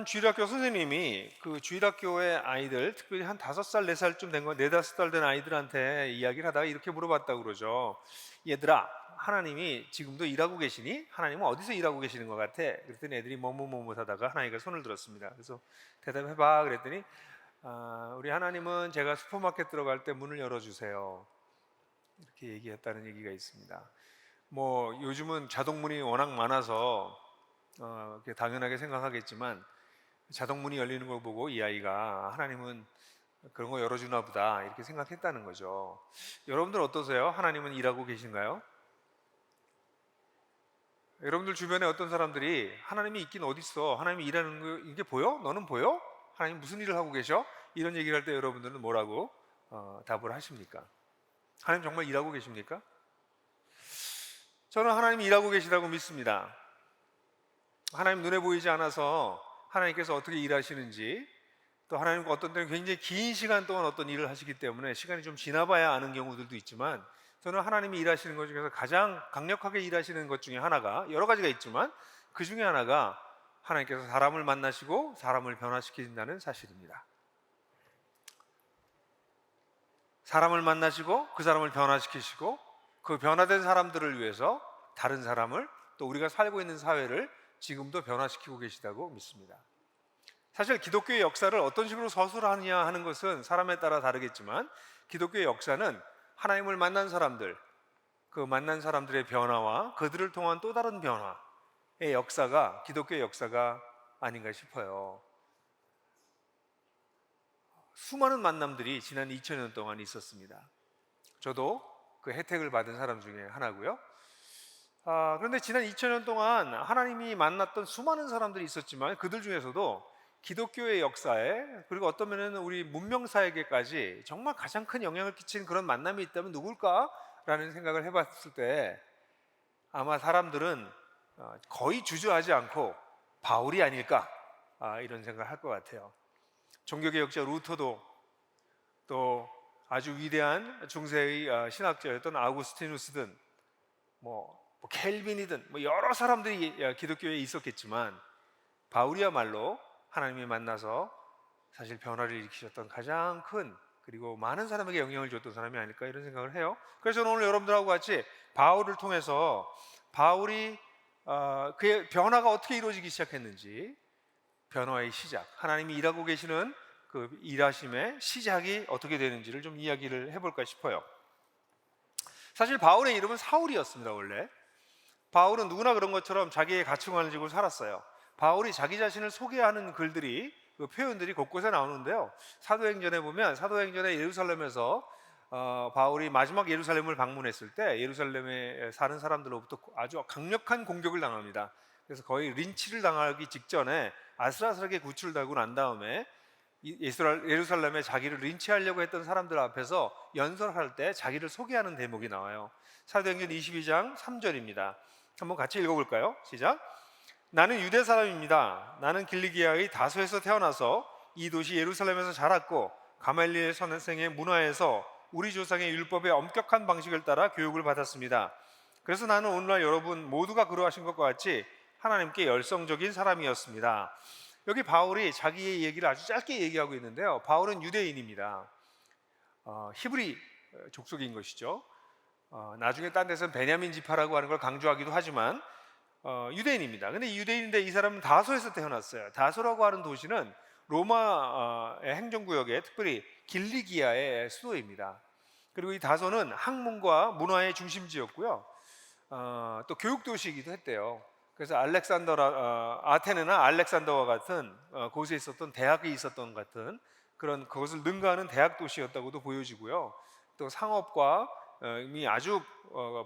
한 주일학교 선생님이 그 주일학교의 아이들, 특별히 한 5살, 4살쯤 된 거, 4, 5살 된 아이들한테 이야기를 하다가 이렇게 물어봤다고 그러죠. 얘들아, 하나님이 지금도 일하고 계시니? 하나님은 어디서 일하고 계시는 것 같아? 그랬더니 애들이 뭐뭐뭐뭐 하다가 하나님과 손을 들었습니다. 그래서 대답해봐 그랬더니 우리 하나님은 제가 슈퍼마켓 들어갈 때 문을 열어주세요. 이렇게 얘기했다는 얘기가 있습니다. 뭐 요즘은 자동문이 워낙 많아서 이렇게 당연하게 생각하겠지만 자동문이 열리는 걸 보고 이 아이가 하나님은 그런 거 열어주나 보다 이렇게 생각했다는 거죠. 여러분들 어떠세요? 하나님은 일하고 계신가요? 여러분들 주변에 어떤 사람들이 하나님이 있긴 어딨어? 하나님이 일하는 거 이게 보여? 너는 보여? 하나님 무슨 일을 하고 계셔? 이런 얘기를 할 때 여러분들은 뭐라고 답을 하십니까? 하나님 정말 일하고 계십니까? 저는 하나님이 일하고 계시다고 믿습니다. 하나님 눈에 보이지 않아서 하나님께서 어떻게 일하시는지, 또 하나님과 어떤 때는 굉장히 긴 시간 동안 어떤 일을 하시기 때문에 시간이 좀 지나봐야 아는 경우들도 있지만, 저는 하나님이 일하시는 것 중에서 가장 강력하게 일하시는 것 중에 하나가, 여러 가지가 있지만 그 중에 하나가 하나님께서 사람을 만나시고 사람을 변화시킨다는 사실입니다. 사람을 만나시고 그 사람을 변화시키시고 그 변화된 사람들을 위해서 다른 사람을, 또 우리가 살고 있는 사회를 지금도 변화시키고 계시다고 믿습니다. 사실 기독교의 역사를 어떤 식으로 서술하느냐 하는 것은 사람에 따라 다르겠지만, 기독교의 역사는 하나님을 만난 사람들, 그 만난 사람들의 변화와 그들을 통한 또 다른 변화의 역사가 기독교의 역사가 아닌가 싶어요. 수많은 만남들이 지난 2000년 동안 있었습니다. 저도 그 혜택을 받은 사람 중에 하나고요. 그런데 지난 2000년 동안 하나님이 만났던 수많은 사람들이 있었지만, 그들 중에서도 기독교의 역사에, 그리고 어떤 면에는 우리 문명사에게까지 정말 가장 큰 영향을 끼친 그런 만남이 있다면 누굴까라는 생각을 해봤을 때, 아마 사람들은 거의 주저하지 않고 바울이 아닐까, 이런 생각을 할 것 같아요. 종교개혁자 루터도, 또 아주 위대한 중세의 신학자였던 아우구스티누스든, 뭐 켈빈이든 뭐 여러 사람들이 기독교에 있었겠지만, 바울이야말로 하나님이 만나서 사실 변화를 일으키셨던 가장 큰, 그리고 많은 사람에게 영향을 줬던 사람이 아닐까, 이런 생각을 해요. 그래서 저는 오늘 여러분들하고 같이 바울을 통해서 바울이 그의 변화가 어떻게 이루어지기 시작했는지, 변화의 시작, 하나님이 일하고 계시는 그 일하심의 시작이 어떻게 되는지를 좀 이야기를 해볼까 싶어요. 사실 바울의 이름은 사울이었습니다. 원래 바울은 누구나 그런 것처럼 자기의 가치관을 지고 살았어요. 바울이 자기 자신을 소개하는 글들이, 그 표현들이 곳곳에 나오는데요. 사도행전에 보면, 사도행전에 예루살렘에서 바울이 마지막 예루살렘을 방문했을 때 예루살렘에 사는 사람들로부터 아주 강력한 공격을 당합니다. 그래서 거의 린치를 당하기 직전에 아슬아슬하게 구출되고 난 다음에 예루살렘에 자기를 린치하려고 했던 사람들 앞에서 연설할 때 자기를 소개하는 대목이 나와요. 사도행전 22장 3절입니다. 한번 같이 읽어볼까요? 시작. 나는 유대 사람입니다. 나는 길리기아의 다소에서 태어나서 이 도시 예루살렘에서 자랐고, 가말리엘 선생의 문화에서 우리 조상의 율법의 엄격한 방식을 따라 교육을 받았습니다. 그래서 나는 오늘날 여러분 모두가 그러하신 것과 같이 하나님께 열성적인 사람이었습니다. 여기 바울이 자기의 얘기를 아주 짧게 얘기하고 있는데요. 바울은 유대인입니다. 히브리 족속인 것이죠. 나중에 딴 데서는 베냐민 지파라고 하는 걸 강조하기도 하지만 유대인입니다. 근데 유대인인데 이 사람은 다소에서 태어났어요. 다소라고 하는 도시는 로마의 행정구역에, 특별히 길리기아의 수도입니다. 그리고 이 다소는 학문과 문화의 중심지였고요. 또 교육도시이기도 했대요. 그래서 아테네나 알렉산더와 같은 곳에 있었던 대학이 있었던 같은 그런, 그것을 능가하는 대학 도시였다고도 보여지고요. 또 상업과 이 아주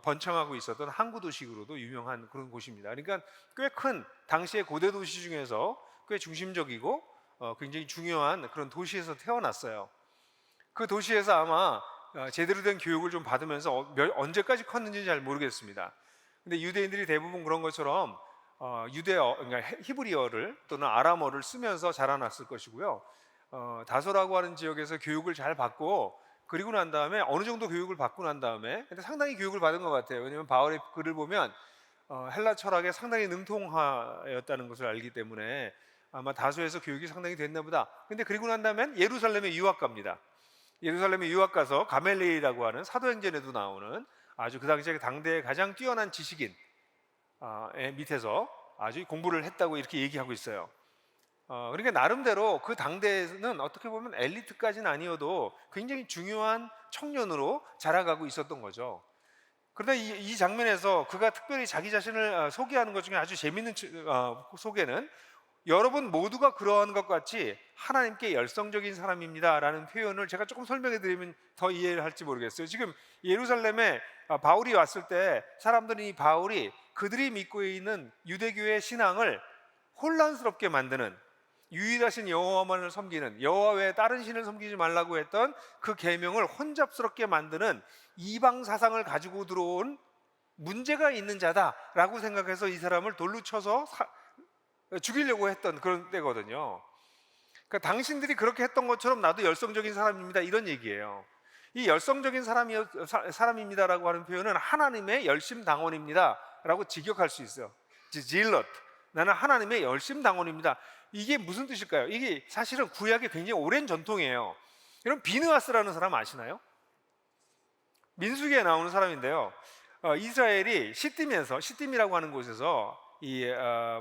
번창하고 있었던 항구 도시로도 유명한 그런 곳입니다. 그러니까 꽤 큰, 당시의 고대 도시 중에서 꽤 중심적이고 굉장히 중요한 그런 도시에서 태어났어요. 그 도시에서 아마 제대로 된 교육을 좀 받으면서 언제까지 컸는지 잘 모르겠습니다. 근데 유대인들이 대부분 그런 것처럼 유대어, 그러니까 히브리어를 또는 아람어를 쓰면서 자라났을 것이고요. 다소라고 하는 지역에서 교육을 잘 받고, 그리고 난 다음에 어느 정도 교육을 받고 난 다음에, 근데 상당히 교육을 받은 것 같아요. 왜냐하면 바울의 글을 보면 헬라 철학에 상당히 능통하였다는 것을 알기 때문에 아마 다소에서 교육이 상당히 됐나 보다. 근데 그리고 난 다음엔 예루살렘에 유학 갑니다. 예루살렘에 유학 가서 가멜리엘이라고 하는 사도행전에도 나오는 아주 그 당시에 당대에 가장 뛰어난 지식인 밑에서 아주 공부를 했다고 이렇게 얘기하고 있어요. 그러니까 나름대로 그 당대에는 어떻게 보면 엘리트까지는 아니어도 굉장히 중요한 청년으로 자라가고 있었던 거죠. 그런데 이 장면에서 그가 특별히 자기 자신을 소개하는 것 중에 아주 재밌는 소개는 여러분 모두가 그러한 것 같이 하나님께 열성적인 사람입니다라는 표현을 제가 조금 설명해 드리면 더 이해를 할지 모르겠어요. 지금 예루살렘에 바울이 왔을 때 사람들이 이 바울이 그들이 믿고 있는 유대교의 신앙을 혼란스럽게 만드는, 유일하신 여호와만을 섬기는, 여호와 외에 다른 신을 섬기지 말라고 했던 그 계명을 혼잡스럽게 만드는 이방 사상을 가지고 들어온 문제가 있는 자다라고 생각해서 이 사람을 돌로 쳐서 죽이려고 했던 그런 때거든요. 그러니까 당신들이 그렇게 했던 것처럼 나도 열성적인 사람입니다, 이런 얘기예요. 이 열성적인 사람입니다라고 하는 표현은 하나님의 열심당원입니다라고 직역할 수 있어요. 질럿, 나는 하나님의 열심당원입니다. 이게 무슨 뜻일까요? 이게 사실은 구약의 굉장히 오랜 전통이에요. 여러분 비느하스라는 사람 아시나요? 민수기에 나오는 사람인데요. 이스라엘이 시딤이라고 하는 곳에서 이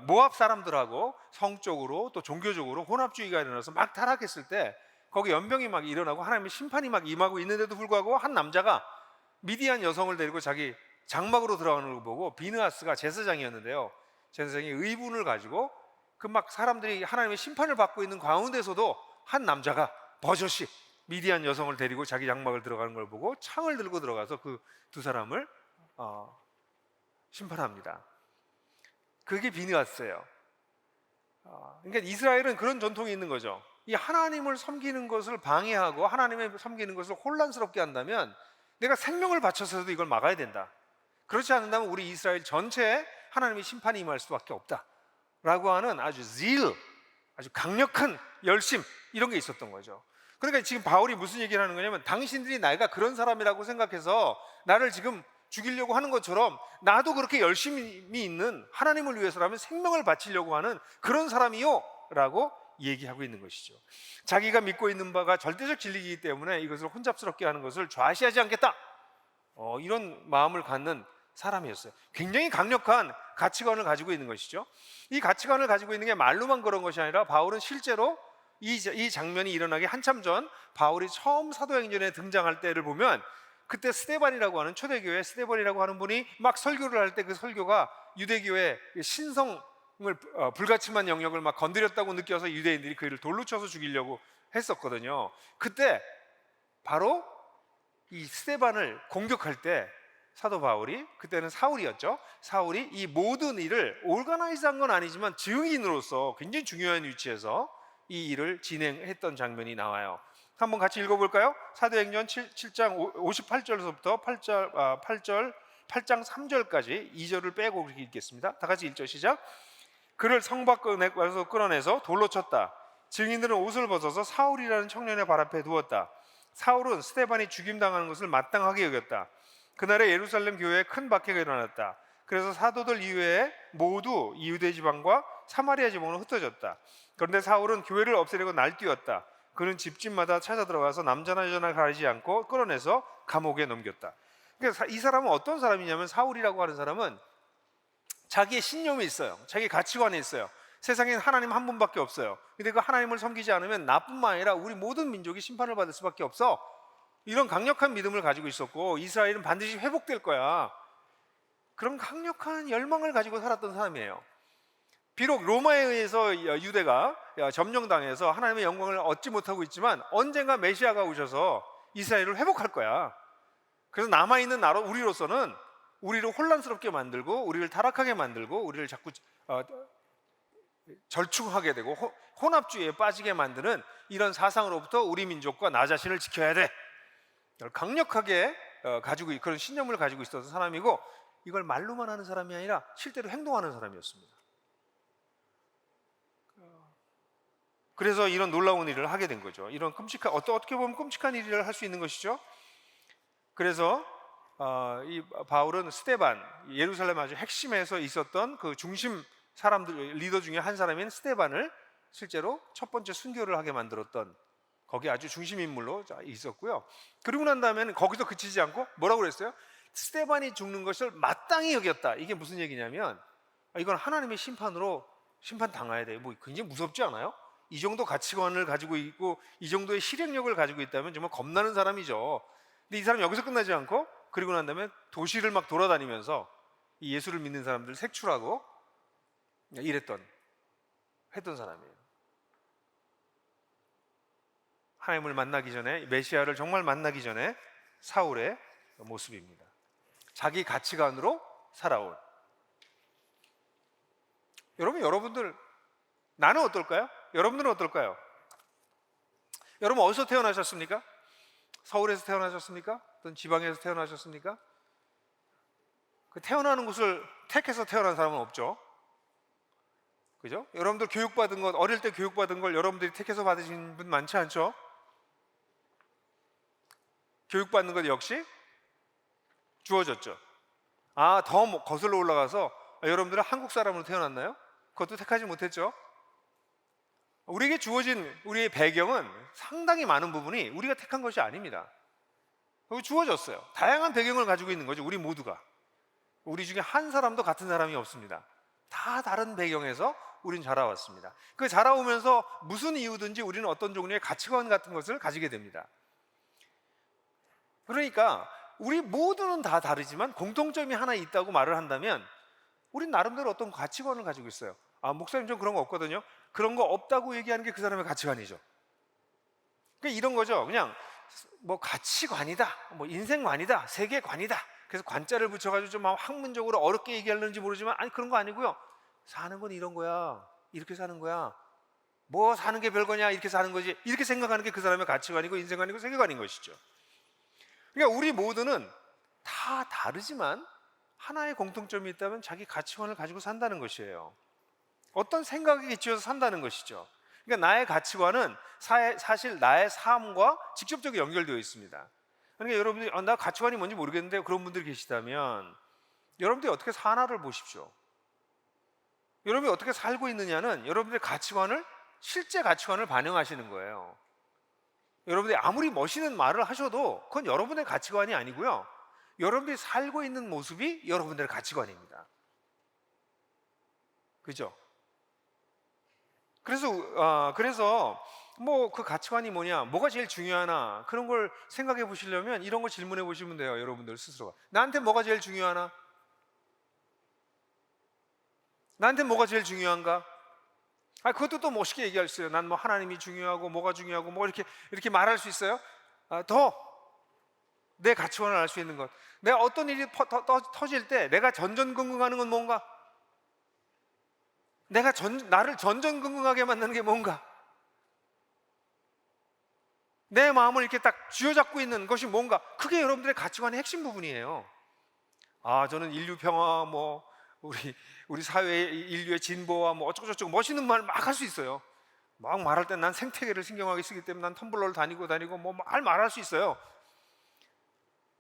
모압 사람들하고 성적으로 또 종교적으로 혼합주의가 일어나서 막 타락했을 때 거기 연병이 막 일어나고 하나님의 심판이 막 임하고 있는데도 불구하고 한 남자가 미디안 여성을 데리고 자기 장막으로 들어가는 걸 보고, 비느하스가 제사장이었는데요, 제사장이 의분을 가지고 그 막 사람들이 하나님의 심판을 받고 있는 가운데서도 한 남자가 버젓이 미디안 여성을 데리고 자기 장막을 들어가는 걸 보고 창을 들고 들어가서 그 두 사람을 심판합니다. 그게 비느하스예요. 그러니까 이스라엘은 그런 전통이 있는 거죠. 이 하나님을 섬기는 것을 방해하고 하나님을 섬기는 것을 혼란스럽게 한다면 내가 생명을 바쳐서도 이걸 막아야 된다. 그렇지 않는다면 우리 이스라엘 전체에 하나님의 심판이 임할 수밖에 없다라고 하는 아주 아주 강력한 열심, 이런 게 있었던 거죠. 그러니까 지금 바울이 무슨 얘기를 하는 거냐면, 당신들이 내가 그런 사람이라고 생각해서 나를 지금 죽이려고 하는 것처럼 나도 그렇게 열심히 있는, 하나님을 위해서라면 생명을 바치려고 하는 그런 사람이요 라고 얘기하고 있는 것이죠. 자기가 믿고 있는 바가 절대적 진리이기 때문에 이것을 혼잡스럽게 하는 것을 좌시하지 않겠다, 이런 마음을 갖는 사람이었어요. 굉장히 강력한 가치관을 가지고 있는 것이죠. 이 가치관을 가지고 있는 게 말로만 그런 것이 아니라 바울은 실제로 이 장면이 일어나기 한참 전 바울이 처음 사도행전에 등장할 때를 보면, 그때 스데반이라고 하는, 초대교회 스데반이라고 하는 분이 막 설교를 할 때 그 설교가 유대교의 신성을 불가침한 영역을 막 건드렸다고 느껴서 유대인들이 그를 돌로 쳐서 죽이려고 했었거든요. 그때 바로 이 스데반을 공격할 때 사도 바울이, 그때는 사울이었죠, 사울이 이 모든 일을 오르가나이즈한 건 아니지만 증인으로서 굉장히 중요한 위치에서 이 일을 진행했던 장면이 나와요. 한번 같이 읽어볼까요? 사도행전 7장 58절에서부터 8장 3절까지 2절을 빼고 읽겠습니다. 다 같이 1절 시작. 그를 성 밖에서 끌어내서 돌로 쳤다. 증인들은 옷을 벗어서 사울이라는 청년의 발 앞에 두었다. 사울은 스데반이 죽임당하는 것을 마땅하게 여겼다. 그날에 예루살렘 교회에 큰 박해가 일어났다. 그래서 사도들 이외에 모두 유대 지방과 사마리아 지방으로 흩어졌다. 그런데 사울은 교회를 없애려고 날뛰었다. 그는 집집마다 찾아 들어가서 남자나 여자나 가리지 않고 끌어내서 감옥에 넘겼다. 그러니까 이 사람은 어떤 사람이냐면, 사울이라고 하는 사람은 자기의 신념이 있어요. 자기 가치관이 있어요. 세상엔 하나님 한 분밖에 없어요. 근데 그 하나님을 섬기지 않으면 나뿐만 아니라 우리 모든 민족이 심판을 받을 수밖에 없어, 이런 강력한 믿음을 가지고 있었고, 이스라엘은 반드시 회복될 거야, 그런 강력한 열망을 가지고 살았던 사람이에요. 비록 로마에 의해서 유대가 점령당해서 하나님의 영광을 얻지 못하고 있지만 언젠가 메시아가 오셔서 이스라엘을 회복할 거야. 그래서 남아있는 나라 우리로서는 우리를 혼란스럽게 만들고 우리를 타락하게 만들고 우리를 자꾸 절충하게 되고 혼합주의에 빠지게 만드는 이런 사상으로부터 우리 민족과 나 자신을 지켜야 돼, 강력하게 가지고, 그런 신념을 가지고 있었던 사람이고, 이걸 말로만 하는 사람이 아니라 실제로 행동하는 사람이었습니다. 그래서 이런 놀라운 일을 하게 된 거죠. 이런 어떻게 보면 끔찍한 일을 할 수 있는 것이죠. 그래서 이 바울은 스데반, 예루살렘 아주 핵심에서 있었던 그 중심 사람들, 리더 중에 한 사람인 스데반을 실제로 첫 번째 순교를 하게 만들었던, 거기 아주 중심 인물로 있었고요. 그리고 난 다음에는 거기서 그치지 않고 뭐라고 그랬어요? 스데반이 죽는 것을 마땅히 여겼다. 이게 무슨 얘기냐면 이건 하나님의 심판으로 심판당해야 돼요. 뭐 굉장히 무섭지 않아요? 이 정도 가치관을 가지고 있고 이 정도의 실행력을 가지고 있다면 정말 겁나는 사람이죠. 근데 이 사람 여기서 끝나지 않고 그리고 난 다음에 도시를 막 돌아다니면서 이 예수를 믿는 사람들 색출하고 했던 사람이에요. 하나님을 만나기 전에, 메시아를 정말 만나기 전에 사울의 모습입니다. 자기 가치관으로 살아온. 여러분들, 나는 어떨까요? 여러분들은 어떨까요? 여러분 어디서 태어나셨습니까? 서울에서 태어나셨습니까? 어떤 지방에서 태어나셨습니까? 그 태어나는 곳을 택해서 태어난 사람은 없죠. 그죠? 여러분들 교육받은 것, 어릴 때 교육받은 걸 여러분들이 택해서 받으신 분 많지 않죠? 교육받는 것 역시 주어졌죠. 더 거슬러 올라가서 여러분들은 한국 사람으로 태어났나요? 그것도 택하지 못했죠. 우리에게 주어진 우리의 배경은 상당히 많은 부분이 우리가 택한 것이 아닙니다. 주어졌어요. 다양한 배경을 가지고 있는 거죠. 우리 모두가. 우리 중에 한 사람도 같은 사람이 없습니다. 다 다른 배경에서 우린 자라왔습니다. 그 자라오면서 무슨 이유든지 우리는 어떤 종류의 가치관 같은 것을 가지게 됩니다. 그러니까 우리 모두는 다 다르지만 공통점이 하나 있다고 말을 한다면 우린 나름대로 어떤 가치관을 가지고 있어요. 목사님 좀 그런 거 없거든요. 그런 거 없다고 얘기하는 게 그 사람의 가치관이죠. 그러니까 이런 거죠. 그냥 뭐 가치관이다, 뭐 인생관이다, 세계관이다. 그래서 관자를 붙여가지고 좀 학문적으로 어렵게 얘기하는지 모르지만 그런 거 아니고요. 사는 건 이런 거야. 이렇게 사는 거야. 뭐 사는 게 별거냐, 이렇게 사는 거지. 이렇게 생각하는 게 그 사람의 가치관이고 인생관이고 세계관인 것이죠. 그러니까 우리 모두는 다 다르지만 하나의 공통점이 있다면 자기 가치관을 가지고 산다는 것이에요. 어떤 생각에 기초해서 산다는 것이죠. 그러니까 나의 가치관은 사실 나의 삶과 직접적으로 연결되어 있습니다. 그러니까 여러분들이 나 가치관이 뭔지 모르겠는데 그런 분들이 계시다면 여러분들이 어떻게 사나를 보십시오. 여러분이 어떻게 살고 있느냐는 여러분들의 가치관을, 실제 가치관을 반영하시는 거예요. 여러분들이 아무리 멋있는 말을 하셔도 그건 여러분의 가치관이 아니고요, 여러분들이 살고 있는 모습이 여러분들의 가치관입니다. 그죠? 그래서 뭐 그 가치관이 뭐냐, 뭐가 제일 중요하나, 그런 걸 생각해 보시려면 이런 걸 질문해 보시면 돼요. 여러분들 스스로가 나한테 뭐가 제일 중요하나? 나한테 뭐가 제일 중요한가? 그것도 또 멋있게 얘기할 수 있어요. 난 뭐 하나님이 중요하고 뭐가 중요하고 뭐 이렇게 말할 수 있어요. 더 내 가치관을 알 수 있는 것, 내가 어떤 일이 터질 때 내가 전전긍긍하는 건 뭔가, 나를 전전긍긍하게 만드는 게 뭔가, 내 마음을 이렇게 딱 쥐어잡고 있는 것이 뭔가, 그게 여러분들의 가치관의 핵심 부분이에요. 저는 인류 평화, 뭐 우리 사회의 인류의 진보와 뭐 어쩌고저쩌고 멋있는 말 막 할 수 있어요. 막 말할 때 난 생태계를 신경하게 쓰기 때문에 난 텀블러를 다니고 뭐 말할 수 있어요.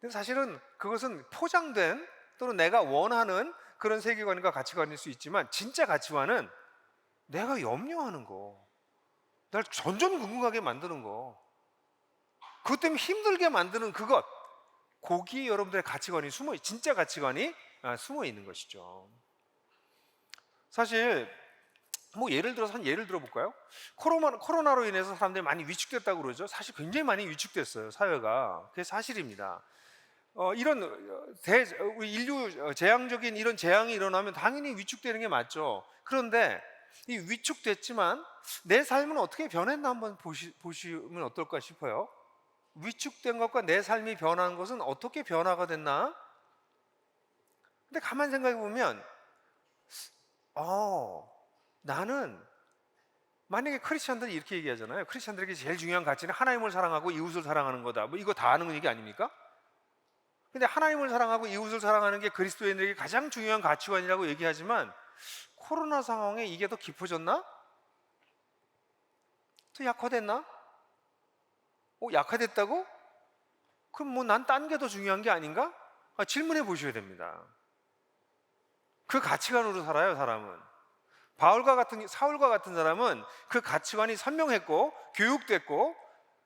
근데 사실은 그것은 포장된, 또는 내가 원하는 그런 세계관과 가치관일 수 있지만, 진짜 가치관은 내가 염려하는 거, 날 전전긍긍하게 만드는 거, 그것 때문에 힘들게 만드는 그것, 거기에 여러분들의 가치관이 진짜 가치관이 숨어 있는 것이죠. 사실 뭐 예를 들어볼까요? 코로나로 인해서 사람들이 많이 위축됐다고 그러죠. 사실 굉장히 많이 위축됐어요, 사회가. 그게 사실입니다. 이런 우리 인류 재앙적인 이런 재앙이 일어나면 당연히 위축되는 게 맞죠. 그런데 이 위축됐지만 내 삶은 어떻게 변했나 한번 보시면 어떨까 싶어요. 위축된 것과 내 삶이 변한 것은 어떻게 변화가 됐나? 근데 가만 생각해 보면 나는, 만약에 크리스찬들이 이렇게 얘기하잖아요. 크리스찬들에게 제일 중요한 가치는 하나님을 사랑하고 이웃을 사랑하는 거다. 뭐 이거 다 아는 얘기 아닙니까? 근데 하나님을 사랑하고 이웃을 사랑하는 게 그리스도인들에게 가장 중요한 가치관이라고 얘기하지만, 코로나 상황에 이게 더 깊어졌나? 더 약화됐나? 약화됐다고? 그럼 뭐 난 딴 게 더 중요한 게 아닌가? 질문해 보셔야 됩니다. 그 가치관으로 살아요, 사람은. 사울과 같은 사람은 그 가치관이 선명했고 교육됐고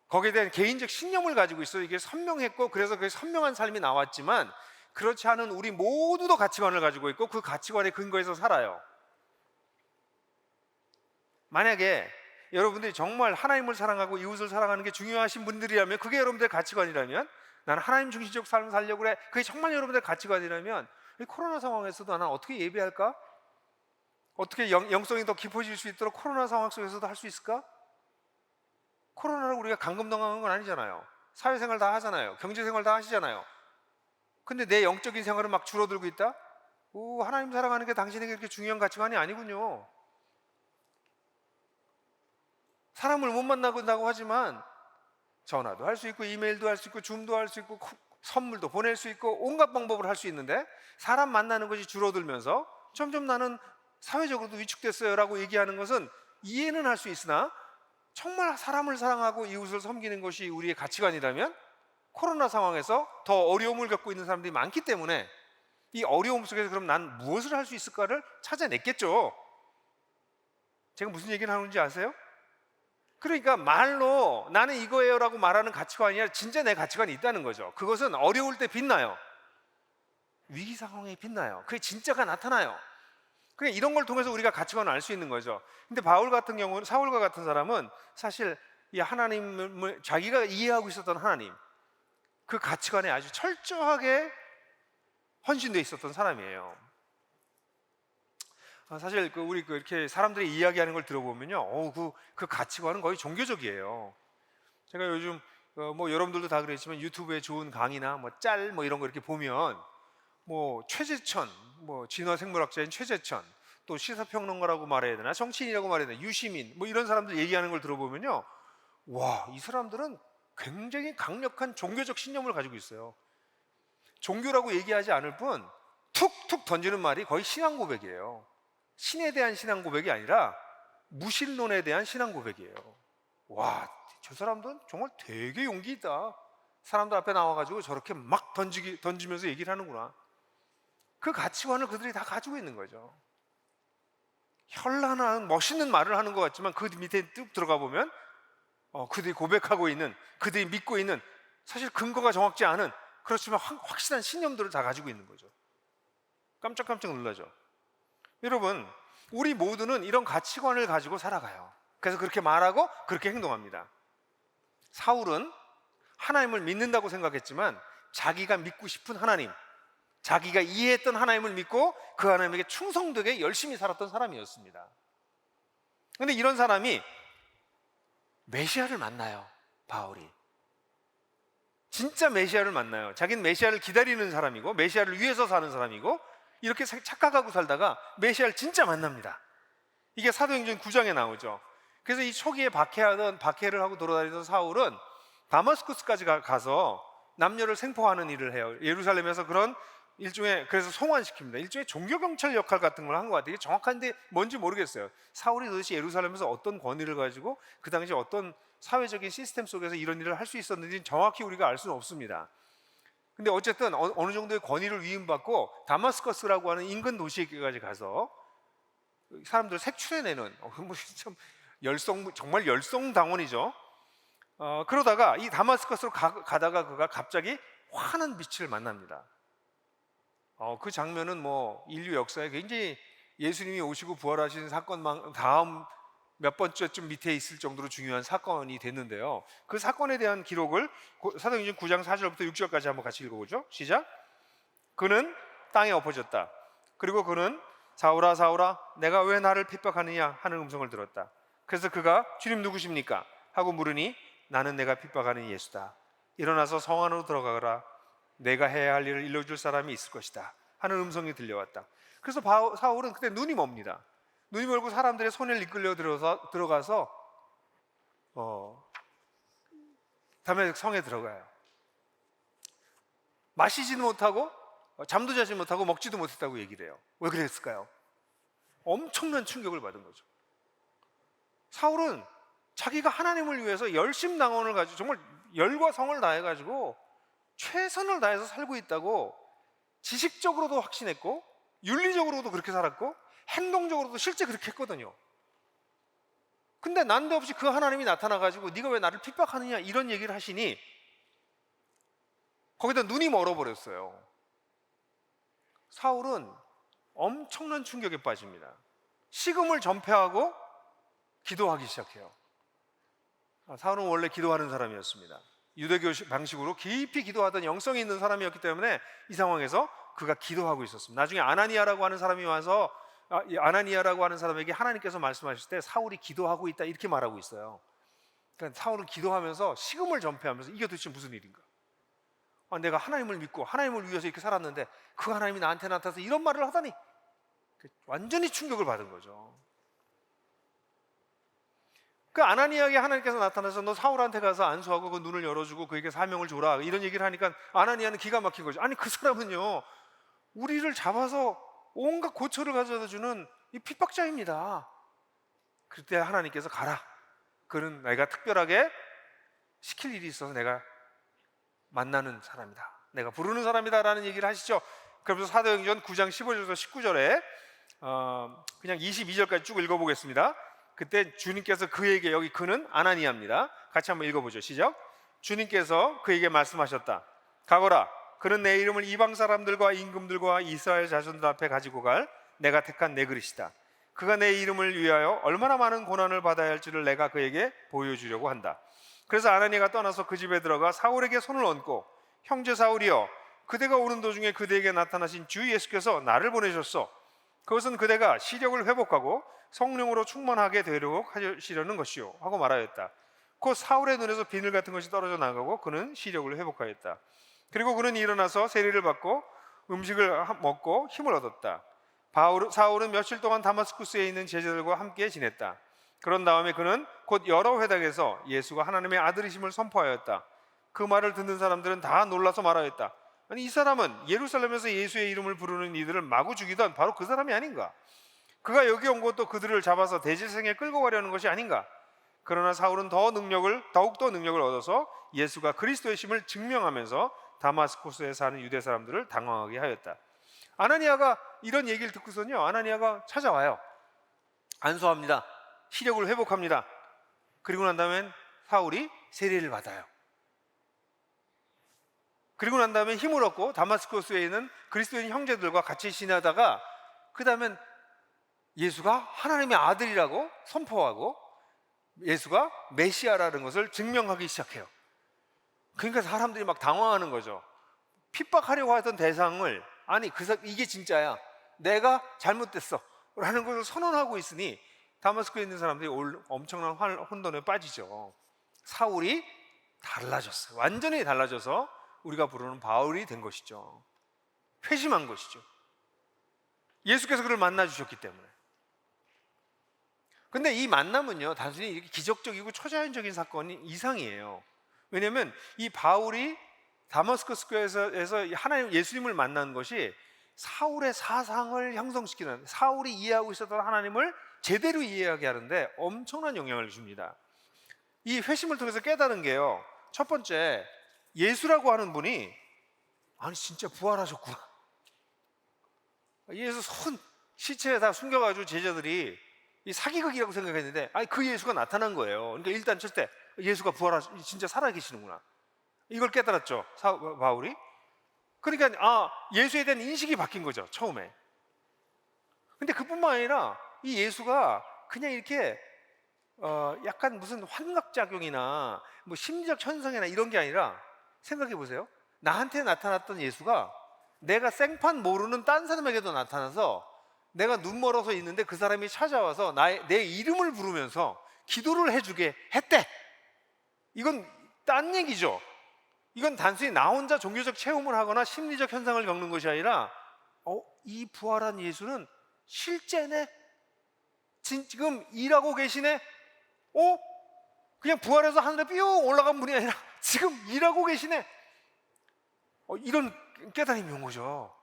거기에 대한 개인적 신념을 가지고 있어요. 이게 선명했고 그래서 그 선명한 삶이 나왔지만, 그렇지 않은 우리 모두도 가치관을 가지고 있고 그 가치관에 근거해서 살아요. 만약에 여러분들이 정말 하나님을 사랑하고 이웃을 사랑하는 게 중요하신 분들이라면, 그게 여러분들의 가치관이라면, 나는 하나님 중심적 삶을 살려고 그래, 그게 정말 여러분들의 가치관이라면, 이 코로나 상황에서도 나는 어떻게 예배할까? 어떻게 영성이 더 깊어질 수 있도록 코로나 상황 속에서도 할 수 있을까? 코로나로 우리가 감금당한 건 아니잖아요. 사회생활 다 하잖아요. 경제생활 다 하시잖아요. 근데 내 영적인 생활은 막 줄어들고 있다? 하나님 사랑하는 게 당신에게 그렇게 중요한 가치관이 아니군요. 사람을 못 만나고 하지만 전화도 할 수 있고 이메일도 할 수 있고 줌도 할 수 있고 선물도 보낼 수 있고 온갖 방법을 할 수 있는데, 사람 만나는 것이 줄어들면서 점점 나는 사회적으로도 위축됐어요 라고 얘기하는 것은 이해는 할 수 있으나, 정말 사람을 사랑하고 이웃을 섬기는 것이 우리의 가치관이라면 코로나 상황에서 더 어려움을 겪고 있는 사람들이 많기 때문에 이 어려움 속에서 그럼 난 무엇을 할 수 있을까를 찾아냈겠죠. 제가 무슨 얘기를 하는지 아세요? 그러니까 말로 나는 이거예요 라고 말하는 가치관이 아니라 진짜 내 가치관이 있다는 거죠. 그것은 어려울 때 빛나요. 위기 상황에 빛나요. 그게 진짜가 나타나요. 그러니까 이런 걸 통해서 우리가 가치관을 알 수 있는 거죠. 근데 바울 같은 경우는, 사울과 같은 사람은 사실 이 하나님을 자기가 이해하고 있었던 하나님, 그 가치관에 아주 철저하게 헌신되어 있었던 사람이에요. 사실 우리 이렇게 사람들이 이야기하는 걸 들어보면요, 그 가치관은 거의 종교적이에요. 제가 요즘 뭐 여러분들도 다 그랬지만 유튜브에 좋은 강의나 뭐 짤 뭐 이런 거 이렇게 보면, 뭐 최재천, 뭐 진화생물학자인 최재천, 또 시사평론가라고 말해야 되나, 정치인이라고 말해야 되나, 유시민, 뭐 이런 사람들 얘기하는 걸 들어보면요, 와, 이 사람들은 굉장히 강력한 종교적 신념을 가지고 있어요. 종교라고 얘기하지 않을 뿐 툭툭 던지는 말이 거의 신앙 고백이에요. 신에 대한 신앙 고백이 아니라 무신론에 대한 신앙 고백이에요. 와, 저 사람들은 정말 되게 용기 있다. 사람들 앞에 나와가지고 저렇게 막 던지면서 얘기를 하는구나. 그 가치관을 그들이 다 가지고 있는 거죠. 현란한 멋있는 말을 하는 것 같지만 그 밑에 쭉 들어가 보면 그들이 고백하고 있는, 그들이 믿고 있는, 사실 근거가 정확지 않은, 그렇지만 확실한 신념들을 다 가지고 있는 거죠. 깜짝깜짝 놀라죠. 여러분, 우리 모두는 이런 가치관을 가지고 살아가요. 그래서 그렇게 말하고 그렇게 행동합니다. 사울은 하나님을 믿는다고 생각했지만 자기가 믿고 싶은 하나님, 자기가 이해했던 하나님을 믿고 그 하나님에게 충성되게 열심히 살았던 사람이었습니다. 그런데 이런 사람이 메시아를 만나요. 바울이 진짜 메시아를 만나요. 자기는 메시아를 기다리는 사람이고 메시아를 위해서 사는 사람이고 이렇게 착각하고 살다가 메시아를 진짜 만납니다. 이게 사도행전 9장에 나오죠. 그래서 이 초기에 박해를 하고 돌아다니던 사울은 다마스쿠스까지 가서 남녀를 생포하는 일을 해요. 예루살렘에서 그런 일종의, 그래서 송환시킵니다. 일종의 종교경찰 역할 같은 걸 한 것 같아요. 이게 정확한데 뭔지 모르겠어요. 사울이 도대체 예루살렘에서 어떤 권위를 가지고 그 당시 어떤 사회적인 시스템 속에서 이런 일을 할 수 있었는지 정확히 우리가 알 수는 없습니다. 근데 어쨌든 어느 정도의 권위를 위임받고 다마스커스라고 하는 인근 도시에까지 가서 사람들 색출해내는, 참 정말 열성당원이죠. 그러다가 이 다마스커스로 가다가 그가 갑자기 환한 빛을 만납니다. 그 장면은 뭐 인류 역사에 굉장히, 예수님이 오시고 부활하신 사건 다음 몇 번째쯤 밑에 있을 정도로 중요한 사건이 됐는데요. 그 사건에 대한 기록을 사도행전 9장 4절부터 6절까지 한번 같이 읽어보죠. 시작. 그는 땅에 엎어졌다. 그리고 그는 사울아 사울아 내가 왜 나를 핍박하느냐 하는 음성을 들었다. 그래서 그가 주님 누구십니까? 하고 물으니 나는 내가 핍박하는 예수다. 일어나서 성 안으로 들어가거라. 내가 해야 할 일을 일러줄 사람이 있을 것이다 하는 음성이 들려왔다. 그래서 사울은 그때 눈이 멉니다. 눈이 멀고 사람들의 손을 이끌려 들어가서 다메섹 성에 들어가요. 마시지도 못하고 잠도 자지 못하고 먹지도 못했다고 얘기를 해요. 왜 그랬을까요? 엄청난 충격을 받은 거죠. 사울은 자기가 하나님을 위해서 열심당원을 가지고 정말 열과 성을 다해가지고 최선을 다해서 살고 있다고 지식적으로도 확신했고 윤리적으로도 그렇게 살았고 행동적으로도 실제 그렇게 했거든요. 근데 난데없이 그 하나님이 나타나가지고 네가 왜 나를 핍박하느냐 이런 얘기를 하시니 거기다 눈이 멀어버렸어요. 사울은 엄청난 충격에 빠집니다. 식음을 전폐하고 기도하기 시작해요. 사울은 원래 기도하는 사람이었습니다. 유대교 방식으로 깊이 기도하던 영성이 있는 사람이었기 때문에 이 상황에서 그가 기도하고 있었습니다. 나중에 아나니아라고 하는 사람이 와서 아나니아라고 하는 사람에게 하나님께서 말씀하실 때 사울이 기도하고 있다 이렇게 말하고 있어요. 그러니까 사울은 기도하면서 식음을 전폐하면서 이게 도대체 무슨 일인가? 내가 하나님을 믿고 하나님을 위해서 이렇게 살았는데 그 하나님이 나한테 나타나서 이런 말을 하다니 완전히 충격을 받은 거죠. 그 아나니아에게 하나님께서 나타나서 너 사울한테 가서 안수하고 그 눈을 열어주고 그에게 사명을 줘라 이런 얘기를 하니까 아나니아는 기가 막힌 거죠. 아니 그 사람은요 우리를 잡아서 온갖 고초를 가져다 주는 이 핍박자입니다. 그때 하나님께서 가라. 그는 내가 특별하게 시킬 일이 있어서 내가 만나는 사람이다. 내가 부르는 사람이다 라는 얘기를 하시죠. 그래서 사도행전 9장 15절에서 19절에 그냥 22절까지 쭉 읽어보겠습니다. 그때 주님께서 그에게, 여기 그는 아나니아입니다. 같이 한번 읽어보죠. 시작. 주님께서 그에게 말씀하셨다. 가거라. 그는 내 이름을 이방 사람들과 임금들과 이스라엘 자손들 앞에 가지고 갈 내가 택한 내 그릇이다. 그가 내 이름을 위하여 얼마나 많은 고난을 받아야 할지를 내가 그에게 보여주려고 한다. 그래서 아나니아가 떠나서 그 집에 들어가 사울에게 손을 얹고 형제 사울이여 그대가 오는 도중에 그대에게 나타나신 주 예수께서 나를 보내셨소. 그것은 그대가 시력을 회복하고 성령으로 충만하게 되도록 하시려는 것이요 하고 말하였다. 곧 사울의 눈에서 비늘 같은 것이 떨어져 나가고 그는 시력을 회복하였다. 그리고 그는 일어나서 세례를 받고 음식을 먹고 힘을 얻었다. 사울은 며칠 동안 다마스쿠스에 있는 제자들과 함께 지냈다. 그런 다음에 그는 곧 여러 회당에서 예수가 하나님의 아들이심을 선포하였다. 그 말을 듣는 사람들은 다 놀라서 말하였다. 아니 이 사람은 예루살렘에서 예수의 이름을 부르는 이들을 마구 죽이던 바로 그 사람이 아닌가? 그가 여기 온 것도 그들을 잡아서 대제사장에 끌고 가려는 것이 아닌가? 그러나 사울은 더욱더 능력을 얻어서 예수가 그리스도의 심을 증명하면서 다마스쿠스에 사는 유대 사람들을 당황하게 하였다. 아나니아가 이런 얘기를 듣고서는요 아나니아가 찾아와요. 안수합니다. 시력을 회복합니다. 그리고 난 다음엔 사울이 세례를 받아요. 그리고 난 다음에 힘을 얻고 다마스쿠스에 있는 그리스도인 형제들과 같이 지내다가 그 다음엔 예수가 하나님의 아들이라고 선포하고 예수가 메시아라는 것을 증명하기 시작해요. 그러니까 사람들이 막 당황하는 거죠. 핍박하려고 하던 대상을 아니 이게 진짜야. 내가 잘못됐어 라는 것을 선언하고 있으니 다마스크에 있는 사람들이 엄청난 혼돈에 빠지죠. 사울이 달라졌어요. 완전히 달라져서 우리가 부르는 바울이 된 것이죠. 회심한 것이죠. 예수께서 그를 만나주셨기 때문에. 근데 이 만남은요 단순히 이렇게 기적적이고 초자연적인 사건이 이상이에요. 왜냐하면 이 바울이 다마스커스에서 하나님 예수님을 만난 것이 사울의 사상을 형성시키는, 사울이 이해하고 있었던 하나님을 제대로 이해하게 하는데 엄청난 영향을 줍니다. 이 회심을 통해서 깨달은 게요, 첫 번째, 예수라고 하는 분이 아니 진짜 부활하셨구나. 예수 시체에 다 숨겨가지고 제자들이 이 사기극이라고 생각했는데 아니 그 예수가 나타난 거예요. 그러니까 일단 첫 때 예수가 진짜 살아계시는구나, 이걸 깨달았죠 바울이. 그러니까 예수에 대한 인식이 바뀐 거죠 처음에. 근데 그뿐만 아니라 이 예수가 그냥 이렇게 약간 무슨 환각작용이나 뭐 심리적 현상이나 이런 게 아니라, 생각해 보세요. 나한테 나타났던 예수가 내가 생판 모르는 딴 사람에게도 나타나서 내가 눈 멀어서 있는데 그 사람이 찾아와서 내 이름을 부르면서 기도를 해주게 했대. 이건 딴 얘기죠. 이건 단순히 나 혼자 종교적 체험을 하거나 심리적 현상을 겪는 것이 아니라 이 부활한 예수는 실제네, 지금 일하고 계시네. 그냥 부활해서 하늘에 뿅 올라간 분이 아니라 지금 일하고 계시네. 이런 깨달음이 온 거죠.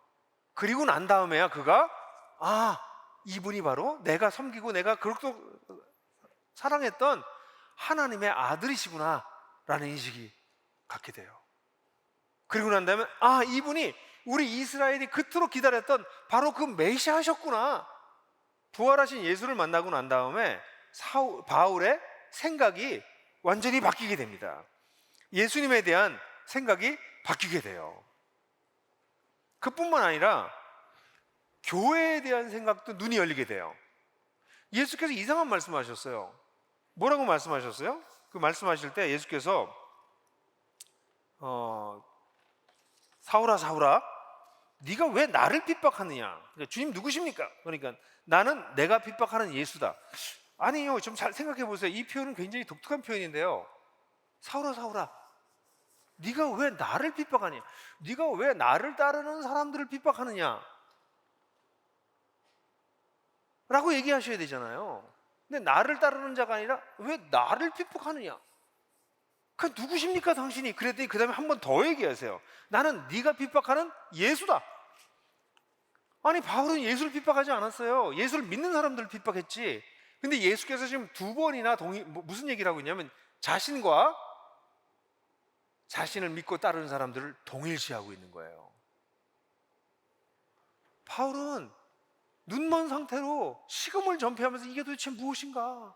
그리고 난 다음에야 그가 이분이 바로 내가 섬기고 내가 그렇게 사랑했던 하나님의 아들이시구나 라는 인식이 갖게 돼요. 그리고 난 다음에 이분이 우리 이스라엘이 그토록 기다렸던 바로 그 메시아셨구나. 부활하신 예수를 만나고 난 다음에 바울의 생각이 완전히 바뀌게 됩니다. 예수님에 대한 생각이 바뀌게 돼요. 그뿐만 아니라 교회에 대한 생각도 눈이 열리게 돼요. 예수께서 이상한 말씀하셨어요. 뭐라고 말씀하셨어요? 그 말씀하실 때 예수께서 사울아 사울아 네가 왜 나를 핍박하느냐. 그러니까 주님 누구십니까? 그러니까 나는 내가 핍박하는 예수다. 아니요, 좀 잘 생각해 보세요. 이 표현은 굉장히 독특한 표현인데요. 사울아 사울아 네가 왜 나를 핍박하냐? 네가 왜 나를 따르는 사람들을 핍박하느냐? 라고 얘기하셔야 되잖아요. 근데 나를 따르는 자가 아니라 왜 나를 핍박하느냐? 그 누구십니까 당신이? 그랬더니 그 다음에 한 번 더 얘기하세요. 나는 네가 핍박하는 예수다. 아니 바울은 예수를 핍박하지 않았어요. 예수를 믿는 사람들을 핍박했지. 근데 예수께서 지금 두 번이나 무슨 얘기를 하고 있냐면 자신과 자신을 믿고 따르는 사람들을 동일시하고 있는 거예요. 바울은 눈먼 상태로 식음을 전폐하면서 이게 도대체 무엇인가?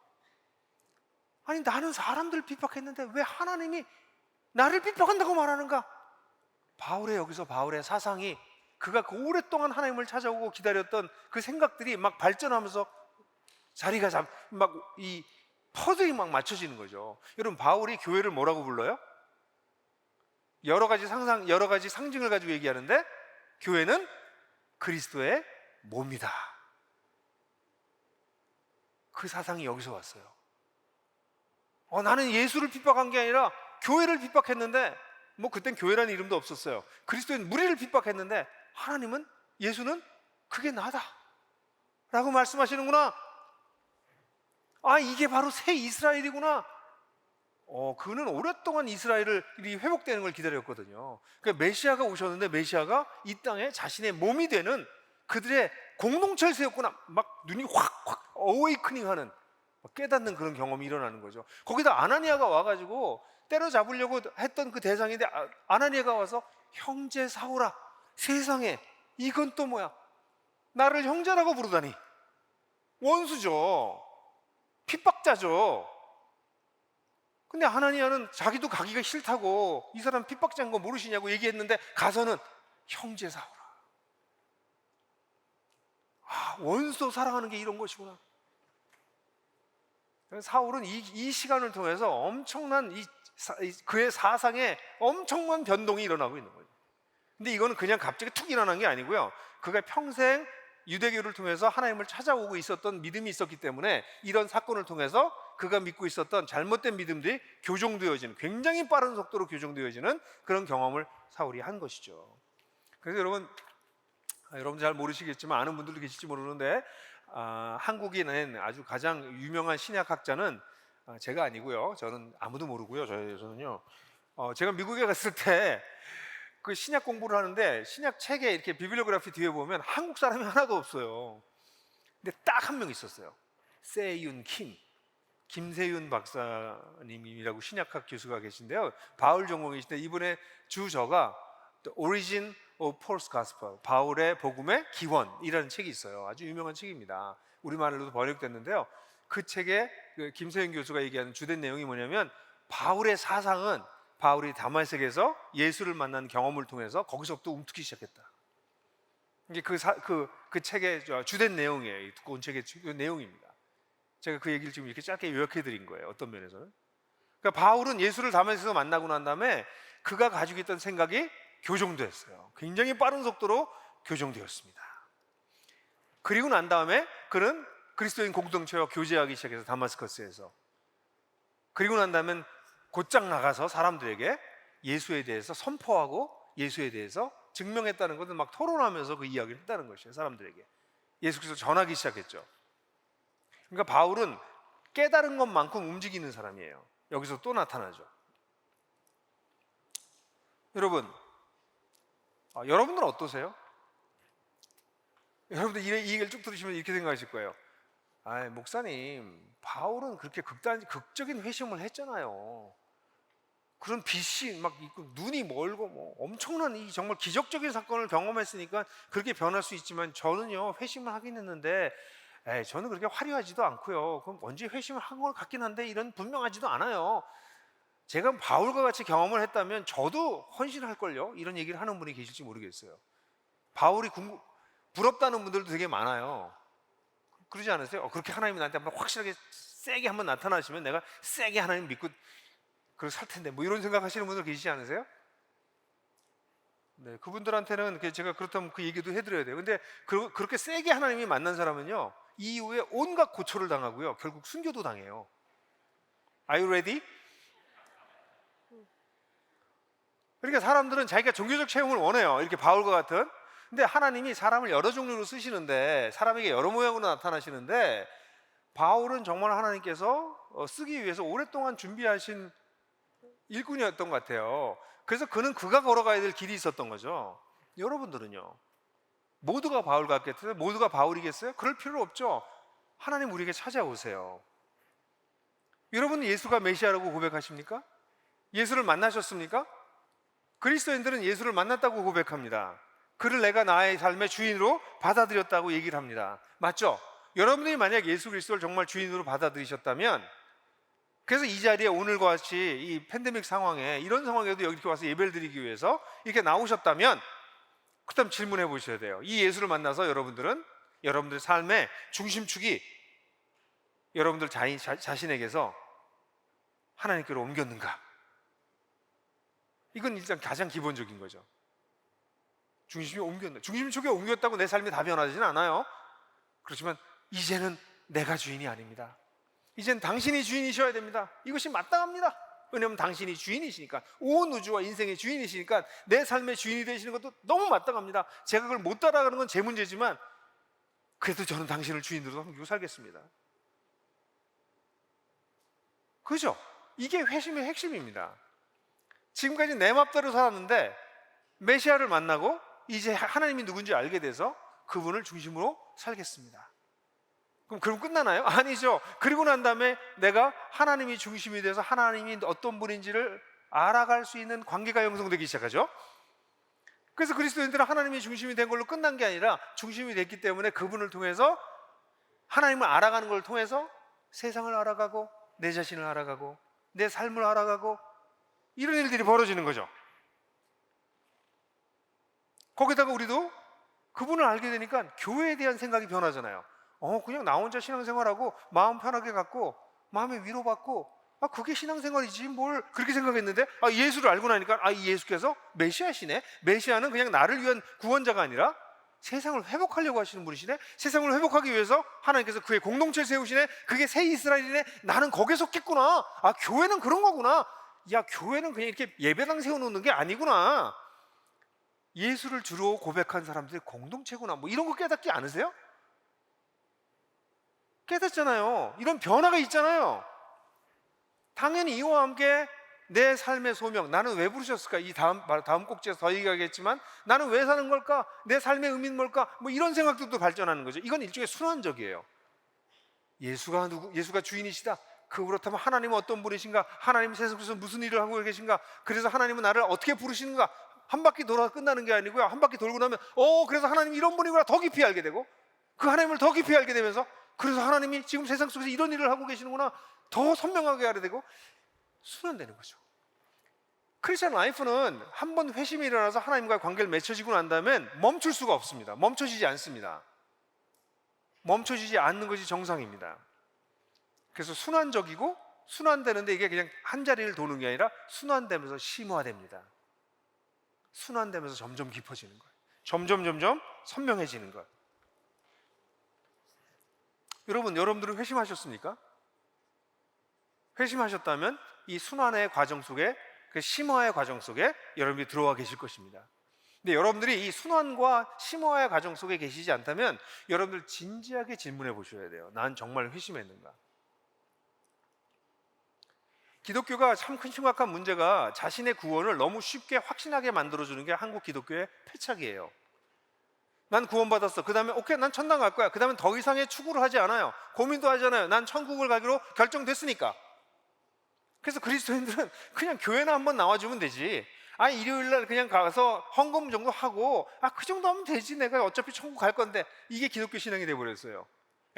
아니 나는 사람들을 핍박했는데 왜 하나님이 나를 핍박한다고 말하는가? 여기서 바울의 사상이 그가 그 오랫동안 하나님을 찾아오고 기다렸던 그 생각들이 막 발전하면서 자리가 막 이 퍼즐이 막 맞춰지는 거죠. 여러분 바울이 교회를 뭐라고 불러요? 여러 가지 상징을 가지고 얘기하는데 교회는 그리스도의 몸이다. 그 사상이 여기서 왔어요. 나는 예수를 핍박한 게 아니라 교회를 핍박했는데 뭐 그땐 교회라는 이름도 없었어요. 그리스도인 무리를 핍박했는데 하나님은 예수는 그게 나다 라고 말씀하시는구나. 이게 바로 새 이스라엘이구나. 그는 오랫동안 이스라엘이 회복되는 걸 기다렸거든요. 그러니까 메시아가 오셨는데 메시아가 이 땅에 자신의 몸이 되는 그들의 공동체를 세웠구나. 막 눈이 확 어웨이크닝하는 깨닫는 그런 경험이 일어나는 거죠. 거기다 아나니아가 와가지고 때려잡으려고 했던 그 대상인데 아나니아가 와서 형제 사울아, 세상에 이건 또 뭐야? 나를 형제라고 부르다니. 원수죠. 핍박자죠. 근데 하나니아는 자기도 가기가 싫다고 이 사람 핍박자인 거 모르시냐고 얘기했는데 가서는 형제 사울아. 원수 사랑하는 게 이런 것이구나. 사울은 이 시간을 통해서 엄청난 그의 사상에 엄청난 변동이 일어나고 있는 거예요. 근데 이거는 그냥 갑자기 툭 일어난 게 아니고요. 그가 평생 유대교를 통해서 하나님을 찾아오고 있었던 믿음이 있었기 때문에 이런 사건을 통해서 그가 믿고 있었던 잘못된 믿음들이 교정되어지는, 굉장히 빠른 속도로 교정되어지는 그런 경험을 사울이 한 것이죠. 그래서 여러분 잘 모르시겠지만 아는 분들도 계실지 모르는데 한국인은 아주 가장 유명한 신약학자는 제가 아니고요. 저는 아무도 모르고요. 저는요. 제가 미국에 갔을 때 그 신약 공부를 하는데 신약 책에 이렇게 비블리오그래피 뒤에 보면 한국 사람이 하나도 없어요. 근데 딱 한 명 있었어요. 세윤 김세윤 박사님이라고 신약학 교수가 계신데요. 바울 전공이신데 이번에 주저가 The Origin of Paul's Gospel, 바울의 복음의 기원이라는 책이 있어요. 아주 유명한 책입니다. 우리말로도 번역됐는데요. 그 책에 그 김세윤 교수가 얘기하는 주된 내용이 뭐냐면 바울의 사상은 바울이 다마섹에서 예수를 만난 경험을 통해서 거기서부터 움트기 시작했다. 이게 그 책의 주된 내용이에요. 이 두꺼운 책의 내용입니다. 제가 그 얘기를 지금 이렇게 짧게 요약해 드린 거예요. 어떤 면에서는. 그러니까 바울은 예수를 다마섹에서 만나고 난 다음에 그가 가지고 있던 생각이 교정됐어요. 굉장히 빠른 속도로 교정되었습니다. 그리고 난 다음에 그는 그리스도인 공동체와 교제하기 시작해서 다마스커스에서. 그리고 난 다음엔 곧장 나가서 사람들에게 예수에 대해서 선포하고 예수에 대해서 증명했다는 것을 막 토론하면서 그 이야기를 했다는 것이에요. 사람들에게 예수께서 전하기 시작했죠. 그러니까 바울은 깨달은 것만큼 움직이는 사람이에요. 여기서 또 나타나죠. 여러분들은 어떠세요? 여러분들 이 얘기를 쭉 들으시면 이렇게 생각하실 거예요. 목사님, 바울은 그렇게 극적인 회심을 했잖아요. 그런 빛이 막 있고 눈이 멀고 뭐 엄청난 이 정말 기적적인 사건을 경험했으니까 그렇게 변할 수 있지만, 저는요 회심을 하긴 했는데 저는 그렇게 화려하지도 않고요. 그럼 언제 회심을 한 것 같긴 한데 이런 분명하지도 않아요. 제가 바울과 같이 경험을 했다면 저도 헌신할 걸요. 이런 얘기를 하는 분이 계실지 모르겠어요. 바울이 부럽다는 분들도 되게 많아요. 그러지 않으세요? 그렇게 하나님이 나한테 한번 확실하게 세게 한번 나타나시면 내가 세게 하나님 믿고 그걸 살 텐데, 뭐 이런 생각하시는 분들 계시지 않으세요? 네, 그분들한테는 제가 그렇다면 그 얘기도 해드려야 돼요. 근데 그렇게 세게 하나님이 만난 사람은요 이후에 온갖 고초를 당하고요 결국 순교도 당해요. Are you ready? 그러니까 사람들은 자기가 종교적 체험을 원해요, 이렇게 바울과 같은. 근데 하나님이 사람을 여러 종류로 쓰시는데, 사람에게 여러 모양으로 나타나시는데, 바울은 정말 하나님께서 쓰기 위해서 오랫동안 준비하신 일꾼이었던 것 같아요. 그래서 그가 걸어가야 될 길이 있었던 거죠. 여러분들은요 모두가 바울 같겠어요? 모두가 바울이겠어요? 그럴 필요 없죠. 하나님 우리에게 찾아오세요. 여러분은 예수가 메시아라고 고백하십니까? 예수를 만나셨습니까? 그리스도인들은 예수를 만났다고 고백합니다. 그를 내가 나의 삶의 주인으로 받아들였다고 얘기를 합니다. 맞죠? 여러분들이 만약 예수 그리스도를 정말 주인으로 받아들이셨다면, 그래서 이 자리에 오늘과 같이 이 팬데믹 상황에, 이런 상황에도 여기 와서 예배를 드리기 위해서 이렇게 나오셨다면, 그다음 질문해 보셔야 돼요. 이 예수를 만나서 여러분들 삶의 중심축이 여러분들 자신에게서 하나님께로 옮겼는가? 이건 일단 가장 기본적인 거죠. 중심이 옮겼나? 중심축에 옮겼다고 내 삶이 다 변하지는 않아요. 그렇지만 이제는 내가 주인이 아닙니다. 이젠 당신이 주인이셔야 됩니다. 이것이 마땅합니다. 왜냐하면 당신이 주인이시니까, 온 우주와 인생의 주인이시니까 내 삶의 주인이 되시는 것도 너무 마땅합니다. 제가 그걸 못 따라가는 건 제 문제지만 그래도 저는 당신을 주인으로 섬기고 살겠습니다. 그죠? 이게 회심의 핵심입니다. 지금까지 내 맘대로 살았는데 메시아를 만나고 이제 하나님이 누군지 알게 돼서 그분을 중심으로 살겠습니다. 그럼 끝나나요? 아니죠. 그리고 난 다음에 내가 하나님이 중심이 돼서 하나님이 어떤 분인지를 알아갈 수 있는 관계가 형성되기 시작하죠. 그래서 그리스도인들은 하나님이 중심이 된 걸로 끝난 게 아니라 중심이 됐기 때문에 그분을 통해서, 하나님을 알아가는 걸 통해서 세상을 알아가고 내 자신을 알아가고 내 삶을 알아가고 이런 일들이 벌어지는 거죠. 거기다가 우리도 그분을 알게 되니까 교회에 대한 생각이 변하잖아요. 그냥 나 혼자 신앙생활하고 마음 편하게 갖고 마음에 위로받고 그게 신앙생활이지 뭘 그렇게 생각했는데, 예수를 알고 나니까 이 예수께서 메시아시네. 메시아는 그냥 나를 위한 구원자가 아니라 세상을 회복하려고 하시는 분이시네. 세상을 회복하기 위해서 하나님께서 그의 공동체를 세우시네. 그게 새 이스라엘이네. 나는 거기에 속했구나. 교회는 그런 거구나. 야, 교회는 그냥 이렇게 예배당 세워놓는 게 아니구나. 예수를 주로 고백한 사람들의 공동체구나. 뭐 이런 거 깨닫지 않으세요? 깨닫잖아요. 이런 변화가 있잖아요. 당연히 이와 함께 내 삶의 소명, 나는 왜 부르셨을까? 이 다음 꼭지에서 더 얘기하겠지만, 나는 왜 사는 걸까? 내 삶의 의미는 뭘까? 뭐 이런 생각들도 발전하는 거죠. 이건 일종의 순환적이에요. 예수가 주인이시다. 그렇다면 하나님은 어떤 분이신가? 하나님 세상에서 무슨 일을 하고 계신가? 그래서 하나님은 나를 어떻게 부르시는가? 한 바퀴 돌아 끝나는 게 아니고요. 한 바퀴 돌고 나면 그래서 하나님이 이런 분이구나 더 깊이 알게 되고, 그 하나님을 더 깊이 알게 되면서 그래서 하나님이 지금 세상 속에서 이런 일을 하고 계시는구나 더 선명하게 알게 되고 순환되는 거죠. 크리스천 라이프는 한 번 회심이 일어나서 하나님과의 관계를 맺혀지고 난 다음엔 멈출 수가 없습니다. 멈춰지지 않습니다. 멈춰지지 않는 것이 정상입니다. 그래서 순환적이고, 순환되는데 이게 그냥 한 자리를 도는 게 아니라 순환되면서 심화됩니다. 순환되면서 점점 깊어지는 거예요. 점점 선명해지는 거예요. 여러분들은 회심하셨습니까? 회심하셨다면 이 순환의 과정 속에, 그 심화의 과정 속에 여러분들이 들어와 계실 것입니다. 근데 여러분들이 이 순환과 심화의 과정 속에 계시지 않다면 여러분들 진지하게 질문해 보셔야 돼요. 난 정말 회심했는가? 기독교가 참 큰 심각한 문제가 자신의 구원을 너무 쉽게 확신하게 만들어주는 게 한국 기독교의 패착이에요. 난 구원받았어. 그 다음에 오케이, 난 천당 갈 거야. 그 다음에 더 이상의 추구를 하지 않아요. 고민도 하지 않아요. 난 천국을 가기로 결정됐으니까. 그래서 그리스도인들은 그냥 교회나 한번 나와주면 되지. 일요일 날 그냥 가서 헌금 정도 하고 그 정도 하면 되지, 내가 어차피 천국 갈 건데. 이게 기독교 신앙이 돼버렸어요.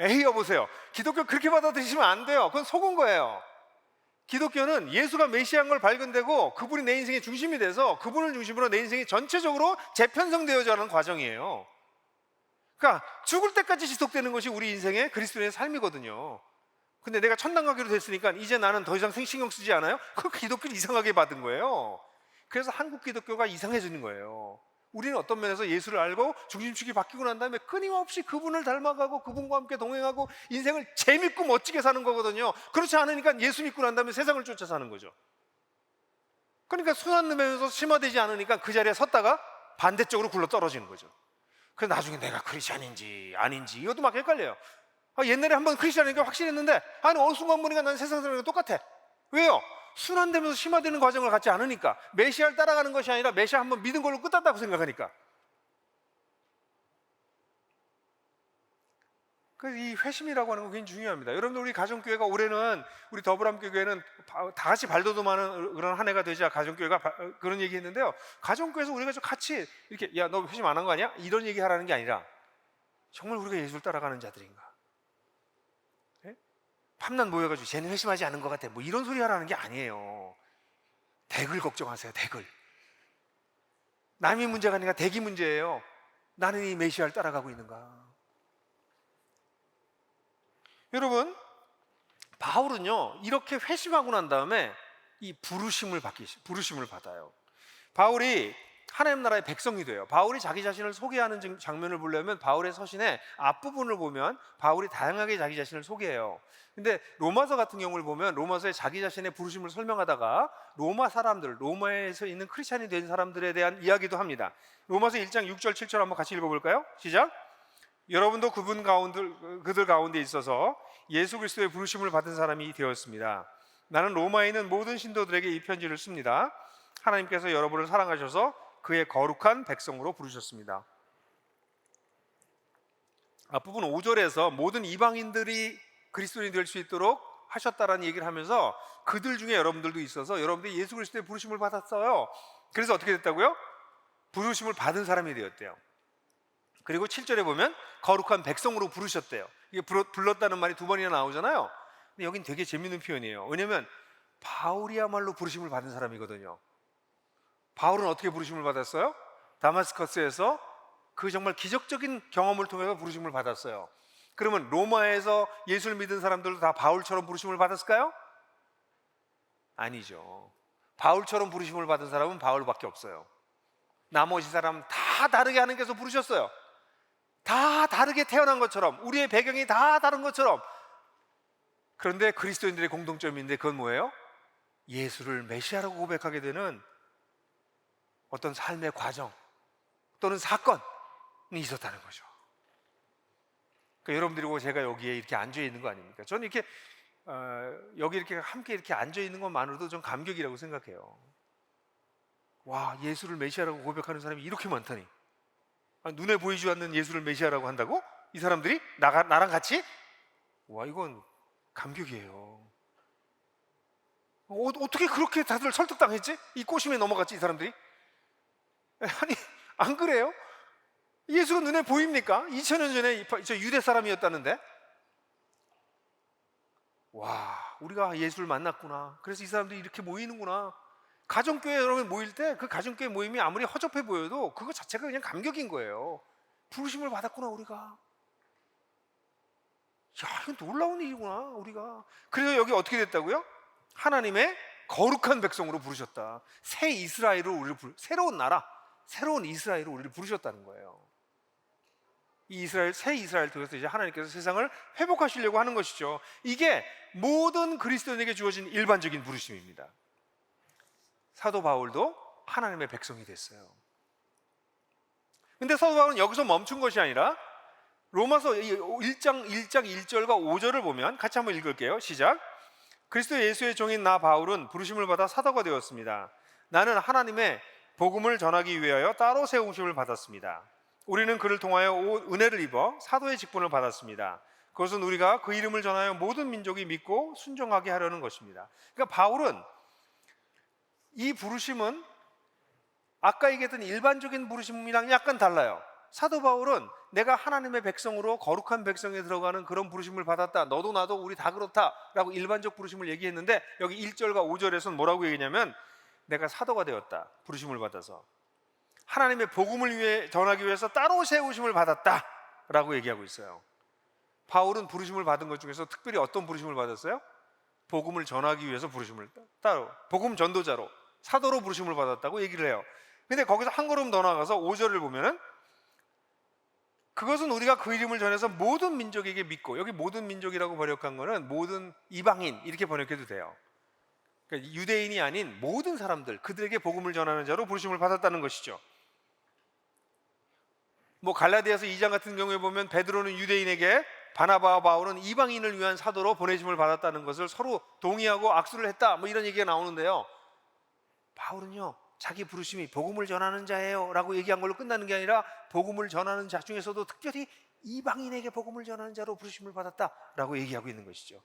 에이, 여보세요, 기독교 그렇게 받아들이시면 안 돼요. 그건 속은 거예요. 기독교는 예수가 메시아인 걸 발견되고 그분이 내 인생의 중심이 돼서 그분을 중심으로 내 인생이 전체적으로 재편성되어져 가는 과정이에요. 그러니까 죽을 때까지 지속되는 것이 우리 인생의 그리스도인의 삶이거든요. 근데 내가 천당 가기로 됐으니까 이제 나는 더 이상 신경 쓰지 않아요? 그 기독교를 이상하게 받은 거예요. 그래서 한국 기독교가 이상해지는 거예요. 우리는 어떤 면에서 예수를 알고 중심축이 바뀌고 난 다음에 끊임없이 그분을 닮아가고 그분과 함께 동행하고 인생을 재밌고 멋지게 사는 거거든요. 그렇지 않으니까 예수 믿고 난 다음에 세상을 쫓아 사는 거죠. 그러니까 순환 넘으면서 심화되지 않으니까 그 자리에 섰다가 반대쪽으로 굴러 떨어지는 거죠. 그래서 나중에 내가 크리스찬인지 아닌지 이것도 막 헷갈려요. 옛날에 한번 크리스찬이니까 확실했는데 어느 순간 보니까 난 세상 사람이랑 똑같아. 왜요? 순환되면서 심화되는 과정을 갖지 않으니까. 메시아를 따라가는 것이 아니라 메시아 한번 믿은 걸로 끝났다고 생각하니까. 그래서 이 회심이라고 하는 건 굉장히 중요합니다. 여러분들, 우리 가정교회가 올해는, 우리 더불함교회는 다 같이 발돋움하는 그런 한 해가 되자 가정교회가 그런 얘기 했는데요. 가정교회에서 우리가 좀 같이 이렇게, 야, 너 회심 안 한 거 아니야? 이런 얘기 하라는 게 아니라 정말 우리가 예수를 따라가는 자들인가? 밤낮 모여가지고 쟤는 회심하지 않은 것 같아, 뭐 이런 소리 하라는 게 아니에요. 댁을 걱정하세요. 댁을. 남이 문제가 아니라 댁이 문제예요. 나는 이 메시아를 따라가고 있는가? 여러분, 바울은요 이렇게 회심하고 난 다음에 이 부르심을 받아요. 바울이 하나님 나라의 백성이 돼요. 바울이 자기 자신을 소개하는 장면을 보려면 바울의 서신의 앞부분을 보면 바울이 다양하게 자기 자신을 소개해요. 근데 로마서 같은 경우를 보면 로마서에 자기 자신의 부르심을 설명하다가 로마 사람들, 로마에서 있는 크리스찬이 된 사람들에 대한 이야기도 합니다. 로마서 1장 6절 7절 한번 같이 읽어볼까요? 시작. 여러분도 그들 가운데 있어서 예수 그리스도의 부르심을 받은 사람이 되었습니다. 나는 로마에 있는 모든 신도들에게 이 편지를 씁니다. 하나님께서 여러분을 사랑하셔서 그의 거룩한 백성으로 부르셨습니다. 앞부분 5절에서 모든 이방인들이 그리스도인이 될 수 있도록 하셨다라는 얘기를 하면서 그들 중에 여러분들도 있어서 여러분들이 예수 그리스도의 부르심을 받았어요. 그래서 어떻게 됐다고요? 부르심을 받은 사람이 되었대요. 그리고 7절에 보면 거룩한 백성으로 부르셨대요. 이게 불렀다는 말이 두 번이나 나오잖아요. 근데 여긴 되게 재밌는 표현이에요. 왜냐하면 바울이야말로 부르심을 받은 사람이거든요. 바울은 어떻게 부르심을 받았어요? 다마스커스에서 그 정말 기적적인 경험을 통해서 부르심을 받았어요. 그러면 로마에서 예수를 믿은 사람들도 다 바울처럼 부르심을 받았을까요? 아니죠. 바울처럼 부르심을 받은 사람은 바울밖에 없어요. 나머지 사람 다 다르게 하나님께서 부르셨어요. 다 다르게 태어난 것처럼, 우리의 배경이 다 다른 것처럼. 그런데 그리스도인들의 공통점인데 그건 뭐예요? 예수를 메시아라고 고백하게 되는 어떤 삶의 과정 또는 사건이 있었다는 거죠. 그러니까 여러분들이고 제가 여기에 이렇게 앉아 있는 거 아닙니까? 저는 이렇게 여기 이렇게 함께 이렇게 앉아 있는 것만으로도 좀 감격이라고 생각해요. 와, 예수를 메시아라고 고백하는 사람이 이렇게 많다니. 눈에 보이지 않는 예수를 메시아라고 한다고? 이 사람들이 나랑 같이? 와, 이건 감격이에요. 어떻게 그렇게 다들 설득당했지? 이 꼬심에 넘어갔지, 이 사람들이? 아니, 안 그래요? 예수가 눈에 보입니까? 2000년 전에 저 유대 사람이었다는데. 와, 우리가 예수를 만났구나. 그래서 이 사람들이 이렇게 모이는구나. 가정교회 여러분 모일 때 그 가정교회 모임이 아무리 허접해 보여도 그거 자체가 그냥 감격인 거예요. 부르심을 받았구나, 우리가. 야, 이건 놀라운 일이구나, 우리가. 그래서 여기 어떻게 됐다고요? 하나님의 거룩한 백성으로 부르셨다. 새 이스라엘로 우리를 새로운 나라, 새로운 이스라엘로 우리를 부르셨다는 거예요. 이 새 이스라엘 통해서 이제 하나님께서 세상을 회복하시려고 하는 것이죠. 이게 모든 그리스도인에게 주어진 일반적인 부르심입니다. 사도 바울도 하나님의 백성이 됐어요. 근데 사도 바울은 여기서 멈춘 것이 아니라 로마서 1장 1절과 5절을 보면 같이 한번 읽을게요. 시작. 그리스도 예수의 종인 나 바울은 부르심을 받아 사도가 되었습니다. 나는 하나님의 복음을 전하기 위하여 따로 세우심을 받았습니다. 우리는 그를 통하여 은혜를 입어 사도의 직분을 받았습니다. 그것은 우리가 그 이름을 전하여 모든 민족이 믿고 순종하게 하려는 것입니다. 그러니까 바울은 이 부르심은 아까 얘기했던 일반적인 부르심이랑 약간 달라요. 사도 바울은 내가 하나님의 백성으로 거룩한 백성에 들어가는 그런 부르심을 받았다, 너도 나도 우리 다 그렇다 라고 일반적 부르심을 얘기했는데, 여기 1절과 5절에서는 뭐라고 얘기냐면 내가 사도가 되었다, 부르심을 받아서 하나님의 복음을 위해 전하기 위해서 따로 세우심을 받았다 라고 얘기하고 있어요. 바울은 부르심을 받은 것 중에서 특별히 어떤 부르심을 받았어요? 복음을 전하기 위해서 부르심을 따로, 복음 전도자로, 사도로 부르심을 받았다고 얘기를 해요. 근데 거기서 한 걸음 더 나가서 5절을 보면은 그것은 우리가 그 이름을 전해서 모든 민족에게 믿고, 여기 모든 민족이라고 번역한 거는 모든 이방인 이렇게 번역해도 돼요. 그러니까 유대인이 아닌 모든 사람들, 그들에게 복음을 전하는 자로 부르심을 받았다는 것이죠. 뭐 갈라디아서 2장 같은 경우에 보면 베드로는 유대인에게, 바나바와 바울은 이방인을 위한 사도로 보내심을 받았다는 것을 서로 동의하고 악수를 했다, 뭐 이런 얘기가 나오는데요. 바울은요, 자기 부르심이 복음을 전하는 자예요 라고 얘기한 걸로 끝나는 게 아니라 복음을 전하는 자 중에서도 특별히 이방인에게 복음을 전하는 자로 부르심을 받았다라고 얘기하고 있는 것이죠.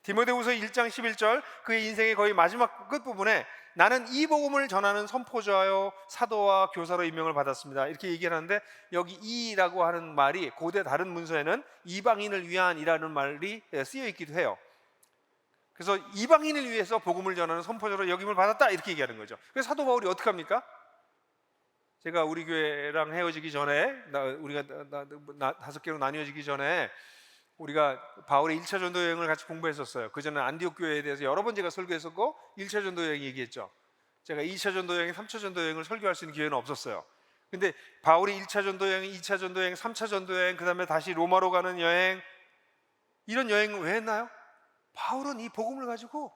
디모데후서 1장 11절, 그의 인생의 거의 마지막 끝부분에 나는 이 복음을 전하는 선포자요 사도와 교사로 임명을 받았습니다 이렇게 얘기를 하는데, 여기 이라고 하는 말이 고대 다른 문서에는 이방인을 위한이라는 말이 쓰여 있기도 해요. 그래서 이방인을 위해서 복음을 전하는 선포자로 역임을 받았다 이렇게 얘기하는 거죠. 그래서 사도 바울이 어떻게 합니까? 제가 우리 교회랑 헤어지기 전에, 우리가 5개로 나뉘어지기 전에 우리가 바울의 1차 전도 여행을 같이 공부했었어요. 그 전에 안디옥 교회에 대해서 여러 번 제가 설교했었고 1차 전도 여행 얘기했죠. 제가 2차 전도 여행, 3차 전도 여행을 설교할 수 있는 기회는 없었어요. 근데 바울이 1차 전도 여행, 2차 전도 여행, 3차 전도 여행, 그 다음에 다시 로마로 가는 여행, 이런 여행을 왜 했나요? 바울은 이 복음을 가지고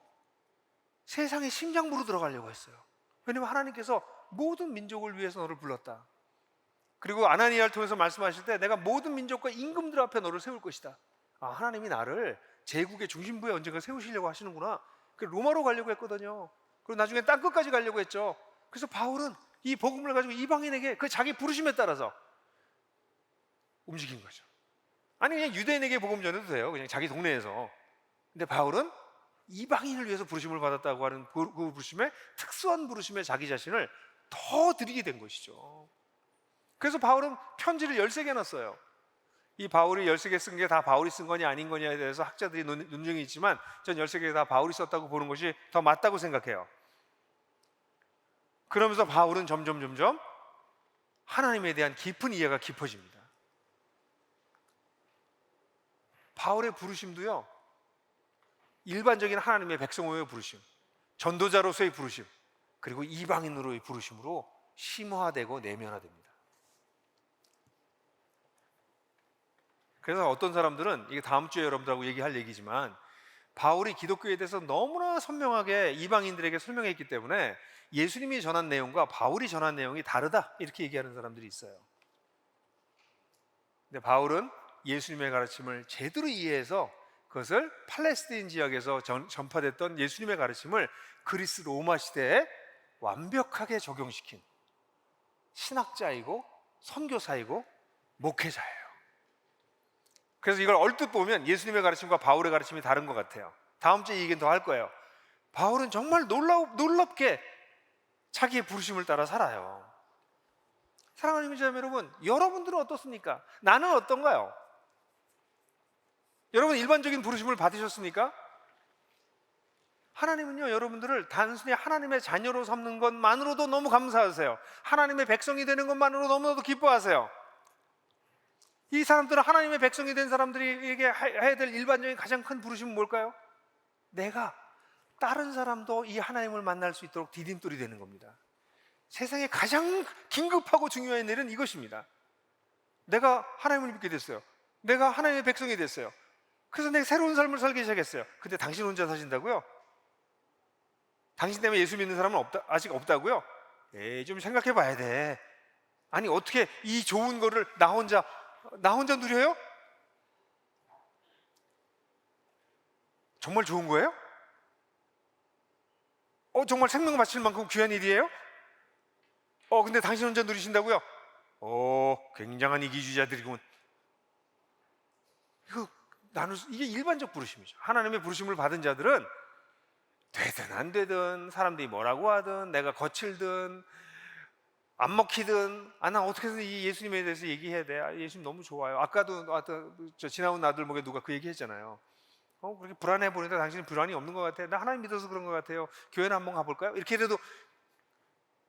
세상의 심장부로 들어가려고 했어요. 왜냐하면 하나님께서 모든 민족을 위해서 너를 불렀다. 그리고 아나니아를 통해서 말씀하실 때 내가 모든 민족과 임금들 앞에 너를 세울 것이다. 아, 하나님이 나를 제국의 중심부에 언젠가 세우시려고 하시는구나. 로마로 가려고 했거든요. 그리고 나중에 땅끝까지 가려고 했죠. 그래서 바울은 이 복음을 가지고 이방인에게 그 자기 부르심에 따라서 움직인 거죠. 아니 그냥 유대인에게 복음 전해도 돼요, 그냥 자기 동네에서. 근데 바울은 이방인을 위해서 부르심을 받았다고 하는 그 부르심에, 특수한 부르심에 자기 자신을 더 드리게 된 것이죠. 그래서 바울은 편지를 13개나 써요. 이 바울이 13개 쓴 게 다 바울이 쓴 거냐 아닌 거냐에 대해서 학자들이 논쟁이 있지만 전 13개 다 바울이 썼다고 보는 것이 더 맞다고 생각해요. 그러면서 바울은 점점 하나님에 대한 깊은 이해가 깊어집니다. 바울의 부르심도요, 일반적인 하나님의 백성으로의 부르심, 전도자로서의 부르심, 그리고 이방인으로의 부르심으로 심화되고 내면화됩니다. 그래서 어떤 사람들은, 이게 다음 주에 여러분들하고 얘기할 얘기지만, 바울이 기독교에 대해서 너무나 선명하게 이방인들에게 설명했기 때문에 예수님이 전한 내용과 바울이 전한 내용이 다르다 이렇게 얘기하는 사람들이 있어요. 근데 바울은 예수님의 가르침을 제대로 이해해서 그것을 팔레스타인 지역에서 전파됐던 예수님의 가르침을 그리스 로마 시대에 완벽하게 적용시킨 신학자이고 선교사이고 목회자예요. 그래서 이걸 얼뜻 보면 예수님의 가르침과 바울의 가르침이 다른 것 같아요. 다음 주에 얘기는 더 할 거예요. 바울은 정말 놀랍게 자기의 부르심을 따라 살아요. 사랑하는 형제자매 여러분, 여러분들은 어떻습니까? 나는 어떤가요? 여러분 일반적인 부르심을 받으셨습니까? 하나님은요, 여러분들을 단순히 하나님의 자녀로 삼는 것만으로도 너무 감사하세요. 하나님의 백성이 되는 것만으로 너무나도 기뻐하세요. 이 사람들은 하나님의 백성이 된 사람들에게 해야 될 일반적인 가장 큰 부르심은 뭘까요? 내가 다른 사람도 이 하나님을 만날 수 있도록 디딤돌이 되는 겁니다. 세상에 가장 긴급하고 중요한 일은 이것입니다. 내가 하나님을 믿게 됐어요. 내가 하나님의 백성이 됐어요. 그래서 내가 새로운 삶을 살기 시작했어요. 근데 당신 혼자 사신다고요? 당신 때문에 예수 믿는 사람은 아직 없다고요? 좀 생각해 봐야 돼. 아니 어떻게 이 좋은 거를 나 혼자 누려요? 정말 좋은 거예요? 정말 생명 바칠 만큼 귀한 일이에요? 근데 당신 혼자 누리신다고요? 굉장한 이기주의자들이군. 이거 이게 일반적 부르심이죠. 하나님의 부르심을 받은 자들은 되든 안 되든 사람들이 뭐라고 하든 내가 거칠든 안 먹히든 난 어떻게든 이 예수님에 대해서 얘기해야 돼. 예수님 너무 좋아요. 아까도 저 지나온 아들 목에 누가 그 얘기했잖아요. 그렇게 불안해 보이는데 당신은 불안이 없는 것 같아요. 나 하나님 믿어서 그런 것 같아요. 교회나 한번 가볼까요? 이렇게 해도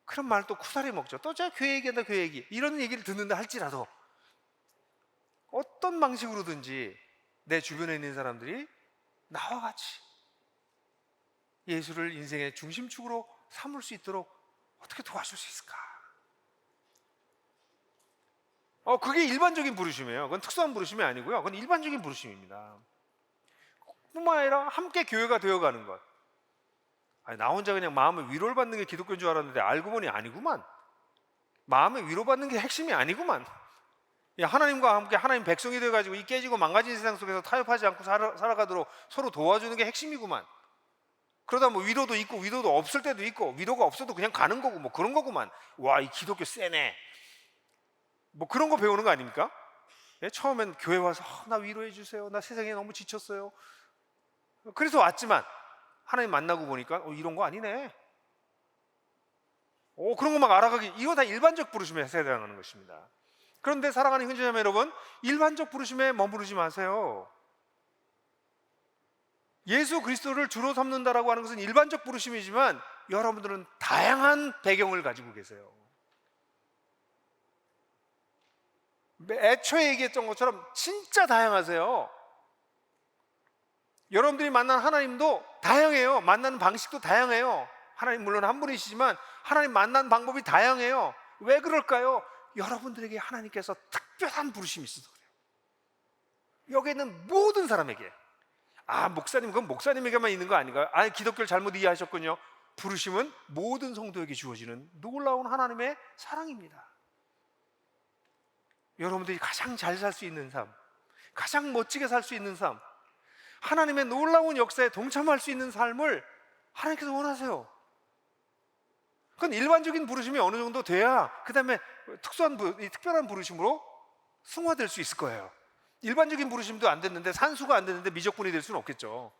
그런 말 또 쿠사리 먹죠. 또 제가 교회 얘기한다, 교회 얘기. 이런 얘기를 듣는다 할지라도 어떤 방식으로든지 내 주변에 있는 사람들이 나와 같이 예수를 인생의 중심축으로 삼을 수 있도록 어떻게 도와줄 수 있을까? 그게 일반적인 부르심이에요. 그건 특수한 부르심이 아니고요. 그건 일반적인 부르심입니다. 뿐만 아니라 함께 교회가 되어가는 것. 나 혼자 그냥 마음의 위로를 받는 게 기독교인 줄 알았는데 알고 보니 아니구만. 마음의 위로받는 게 핵심이 아니구만. 하나님과 함께 하나님 백성이 돼가지고 이 깨지고 망가진 세상 속에서 타협하지 않고 살아가도록 서로 도와주는 게 핵심이구만. 그러다 뭐 위로도 있고 위로도 없을 때도 있고 위로가 없어도 그냥 가는 거고 뭐 그런 거구만. 와, 이 기독교 세네. 뭐 그런 거 배우는 거 아닙니까? 처음엔 교회 와서 나 위로해 주세요. 나 세상에 너무 지쳤어요. 그래서 왔지만 하나님 만나고 보니까 이런 거 아니네. 그런 거 막 알아가기, 이거 다 일반적 부르심에 해당하는 것입니다. 그런데 사랑하는 형제자매 여러분, 일반적 부르심에 머무르지 마세요. 예수 그리스도를 주로 삼는다라고 하는 것은 일반적 부르심이지만 여러분들은 다양한 배경을 가지고 계세요. 애초에 얘기했던 것처럼 진짜 다양하세요. 여러분들이 만난 하나님도 다양해요. 만나는 방식도 다양해요. 하나님 물론 한 분이시지만 하나님 만난 방법이 다양해요. 왜 그럴까요? 여러분들에게 하나님께서 특별한 부르심이 있어서 그래요. 여기 있는 모든 사람에게. 목사님, 그건 목사님에게만 있는 거 아닌가요? 기독교를 잘못 이해하셨군요. 부르심은 모든 성도에게 주어지는 놀라운 하나님의 사랑입니다. 여러분들이 가장 잘 살 수 있는 삶, 가장 멋지게 살 수 있는 삶, 하나님의 놀라운 역사에 동참할 수 있는 삶을 하나님께서 원하세요. 그건 일반적인 부르심이 어느 정도 돼야 그 다음에 특별한 부르심으로 승화될 수 있을 거예요. 일반적인 부르심도 안 됐는데, 산수가 안 됐는데 미적분이 될 수는 없겠죠.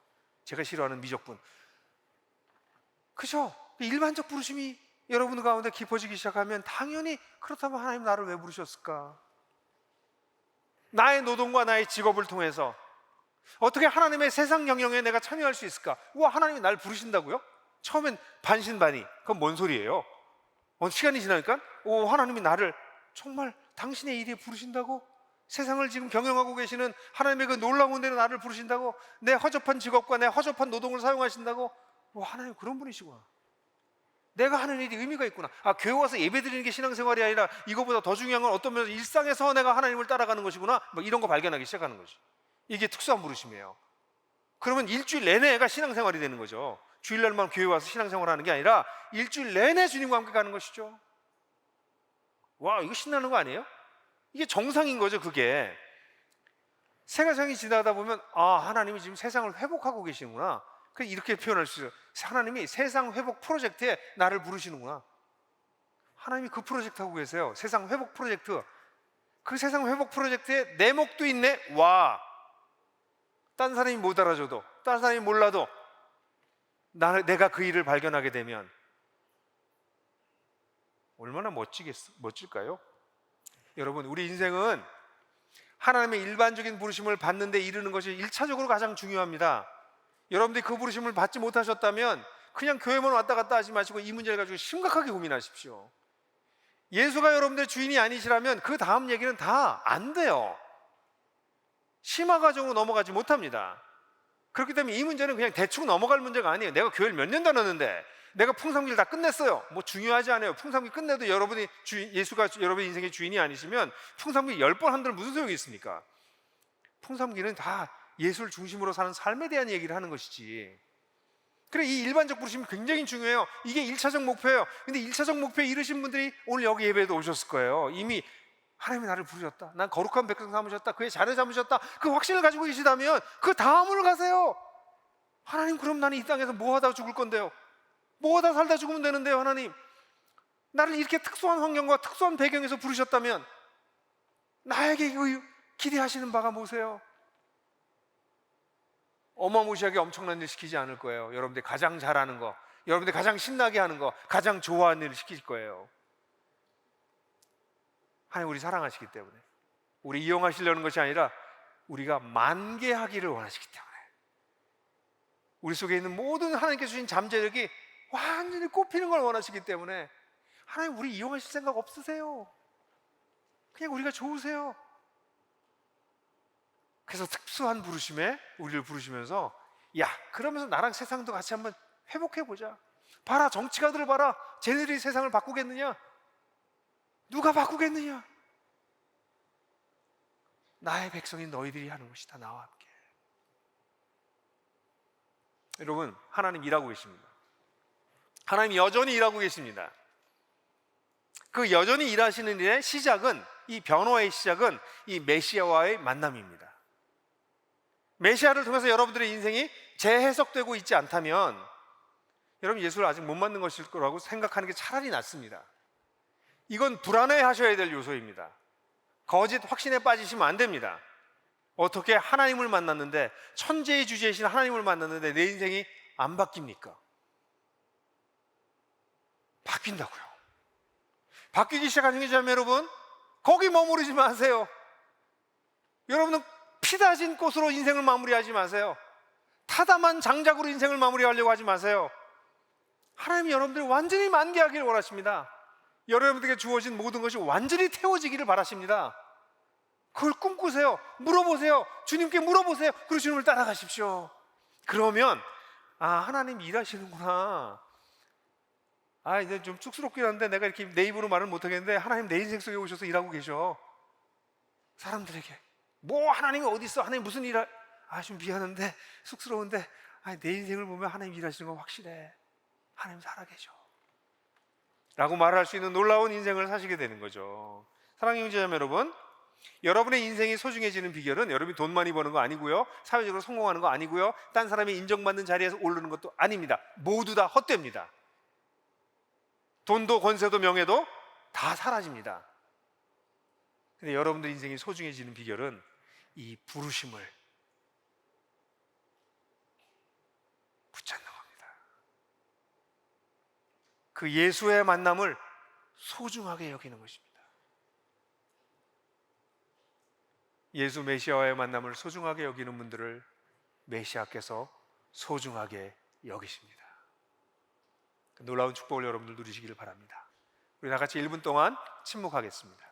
제가 싫어하는 미적분. 그죠? 일반적 부르심이 여러분 가운데 깊어지기 시작하면 당연히, 그렇다면 하나님 나를 왜 부르셨을까? 나의 노동과 나의 직업을 통해서 어떻게 하나님의 세상 영역에 내가 참여할 수 있을까? 하나님이 날 부르신다고요? 처음엔 반신반의. 그건 뭔 소리예요? 시간이 지나니까 하나님이 나를 정말 당신의 일에 부르신다고? 세상을 지금 경영하고 계시는 하나님의 그 놀라운 데로 나를 부르신다고? 내 허접한 직업과 내 허접한 노동을 사용하신다고? 하나님 그런 분이시구나. 내가 하는 일이 의미가 있구나. 교회 와서 예배 드리는 게 신앙생활이 아니라 이거보다 더 중요한 건 어떤 면에서 일상에서 내가 하나님을 따라가는 것이구나. 이런 거 발견하기 시작하는 거지. 이게 특수한 부르심이에요. 그러면 일주일 내내가 신앙생활이 되는 거죠. 주일날만 교회 와서 신앙생활하는 게 아니라 일주일 내내 주님과 함께 가는 것이죠. 이거 신나는 거 아니에요? 이게 정상인 거죠. 그게 세상이 지나다 보면 하나님이 지금 세상을 회복하고 계시는구나. 이렇게 표현할 수 있어요. 하나님이 세상 회복 프로젝트에 나를 부르시는구나. 하나님이 그 프로젝트 하고 계세요. 세상 회복 프로젝트. 그 세상 회복 프로젝트에 내 목도 있네. 딴 사람이 못 알아줘도, 딴 사람이 몰라도 내가 그 일을 발견하게 되면 얼마나 멋질까요? 여러분, 우리 인생은 하나님의 일반적인 부르심을 받는데 이르는 것이 1차적으로 가장 중요합니다. 여러분들이 그 부르심을 받지 못하셨다면 그냥 교회만 왔다 갔다 하지 마시고 이 문제를 가지고 심각하게 고민하십시오. 예수가 여러분들의 주인이 아니시라면 그 다음 얘기는 다 안 돼요. 심화 과정으로 넘어가지 못합니다. 그렇기 때문에 이 문제는 그냥 대충 넘어갈 문제가 아니에요. 내가 교회를 몇 년 다녔는데, 내가 풍성기를 다 끝냈어요. 중요하지 않아요. 풍성기 끝내도 예수가 여러분의 인생의 주인이 아니시면 풍성기 10번 한들 무슨 소용이 있습니까? 풍성기는 다 예수를 중심으로 사는 삶에 대한 얘기를 하는 것이지. 그래, 이 일반적 부르심이 굉장히 중요해요. 이게 1차적 목표예요. 근데 1차적 목표에 이르신 분들이 오늘 여기 예배에도 오셨을 거예요. 이미 하나님이 나를 부르셨다, 난 거룩한 백성 삼으셨다, 그의 자녀 삼으셨다, 그 확신을 가지고 계시다면 그 다음으로 가세요. 하나님, 그럼 나는 이 땅에서 뭐 하다 죽을 건데요? 뭐 하다 살다 죽으면 되는데요? 하나님, 나를 이렇게 특수한 환경과 특수한 배경에서 부르셨다면 나에게 기대하시는 바가 뭐세요? 어마무시하게 엄청난 일 시키지 않을 거예요. 여러분들이 가장 잘하는 거, 여러분들이 가장 신나게 하는 거, 가장 좋아하는 일을 시킬 거예요. 하나님 우리 사랑하시기 때문에, 우리 이용하시려는 것이 아니라 우리가 만개하기를 원하시기 때문에, 우리 속에 있는 모든 하나님께서 주신 잠재력이 완전히 꼽히는 걸 원하시기 때문에 하나님 우리 이용하실 생각 없으세요. 그냥 우리가 좋으세요. 그래서 특수한 부르심에 우리를 부르시면서, 야, 그러면서 나랑 세상도 같이 한번 회복해보자. 봐라, 정치가들을 봐라. 쟤네들이 세상을 바꾸겠느냐? 누가 바꾸겠느냐? 나의 백성인 너희들이 하는 것이다, 나와 함께. 여러분, 하나님 일하고 계십니다. 하나님 여전히 일하고 계십니다. 그 여전히 일하시는 일의 시작은, 이 변호의 시작은 이 메시아와의 만남입니다. 메시아를 통해서 여러분들의 인생이 재해석되고 있지 않다면 여러분 예수를 아직 못 만난 것일 거라고 생각하는 게 차라리 낫습니다. 이건 불안해 하셔야 될 요소입니다. 거짓 확신에 빠지시면 안 됩니다. 어떻게 하나님을 만났는데, 천재의 주제이신 하나님을 만났는데 내 인생이 안 바뀝니까? 바뀐다고요. 바뀌기 시작하는 게 자면 여러분, 거기 머무르지 마세요. 여러분은 피다진 꽃으로 인생을 마무리하지 마세요. 타담한 장작으로 인생을 마무리하려고 하지 마세요. 하나님이 여러분들이 완전히 만개하기를 원하십니다. 여러분들에게 주어진 모든 것이 완전히 태워지기를 바라십니다. 그걸 꿈꾸세요. 물어보세요. 주님께 물어보세요. 그리고 주님을 따라가십시오. 그러면 하나님 일하시는구나. 이제 좀 쑥스럽긴 한데 내가 이렇게 내 입으로 말을 못하겠는데 하나님 내 인생 속에 오셔서 일하고 계셔. 사람들에게 하나님이 어디 있어? 하나님 무슨 일을? 좀 미안한데, 쑥스러운데, 내 인생을 보면 하나님 일하시는 건 확실해. 하나님 살아계셔 라고 말할 수 있는 놀라운 인생을 사시게 되는 거죠. 사랑하는 형제자매 여러분, 여러분의 인생이 소중해지는 비결은 여러분이 돈 많이 버는 거 아니고요, 사회적으로 성공하는 거 아니고요, 딴 사람이 인정받는 자리에서 오르는 것도 아닙니다. 모두 다 헛됩니다. 돈도 권세도 명예도 다 사라집니다. 근데 여러분들 인생이 소중해지는 비결은 이 부르심을 붙잡는 겁니다. 그 예수의 만남을 소중하게 여기는 것입니다. 예수 메시아와의 만남을 소중하게 여기는 분들을 메시아께서 소중하게 여기십니다. 그 놀라운 축복을 여러분들 누리시기를 바랍니다. 우리 다 같이 1분 동안 침묵하겠습니다.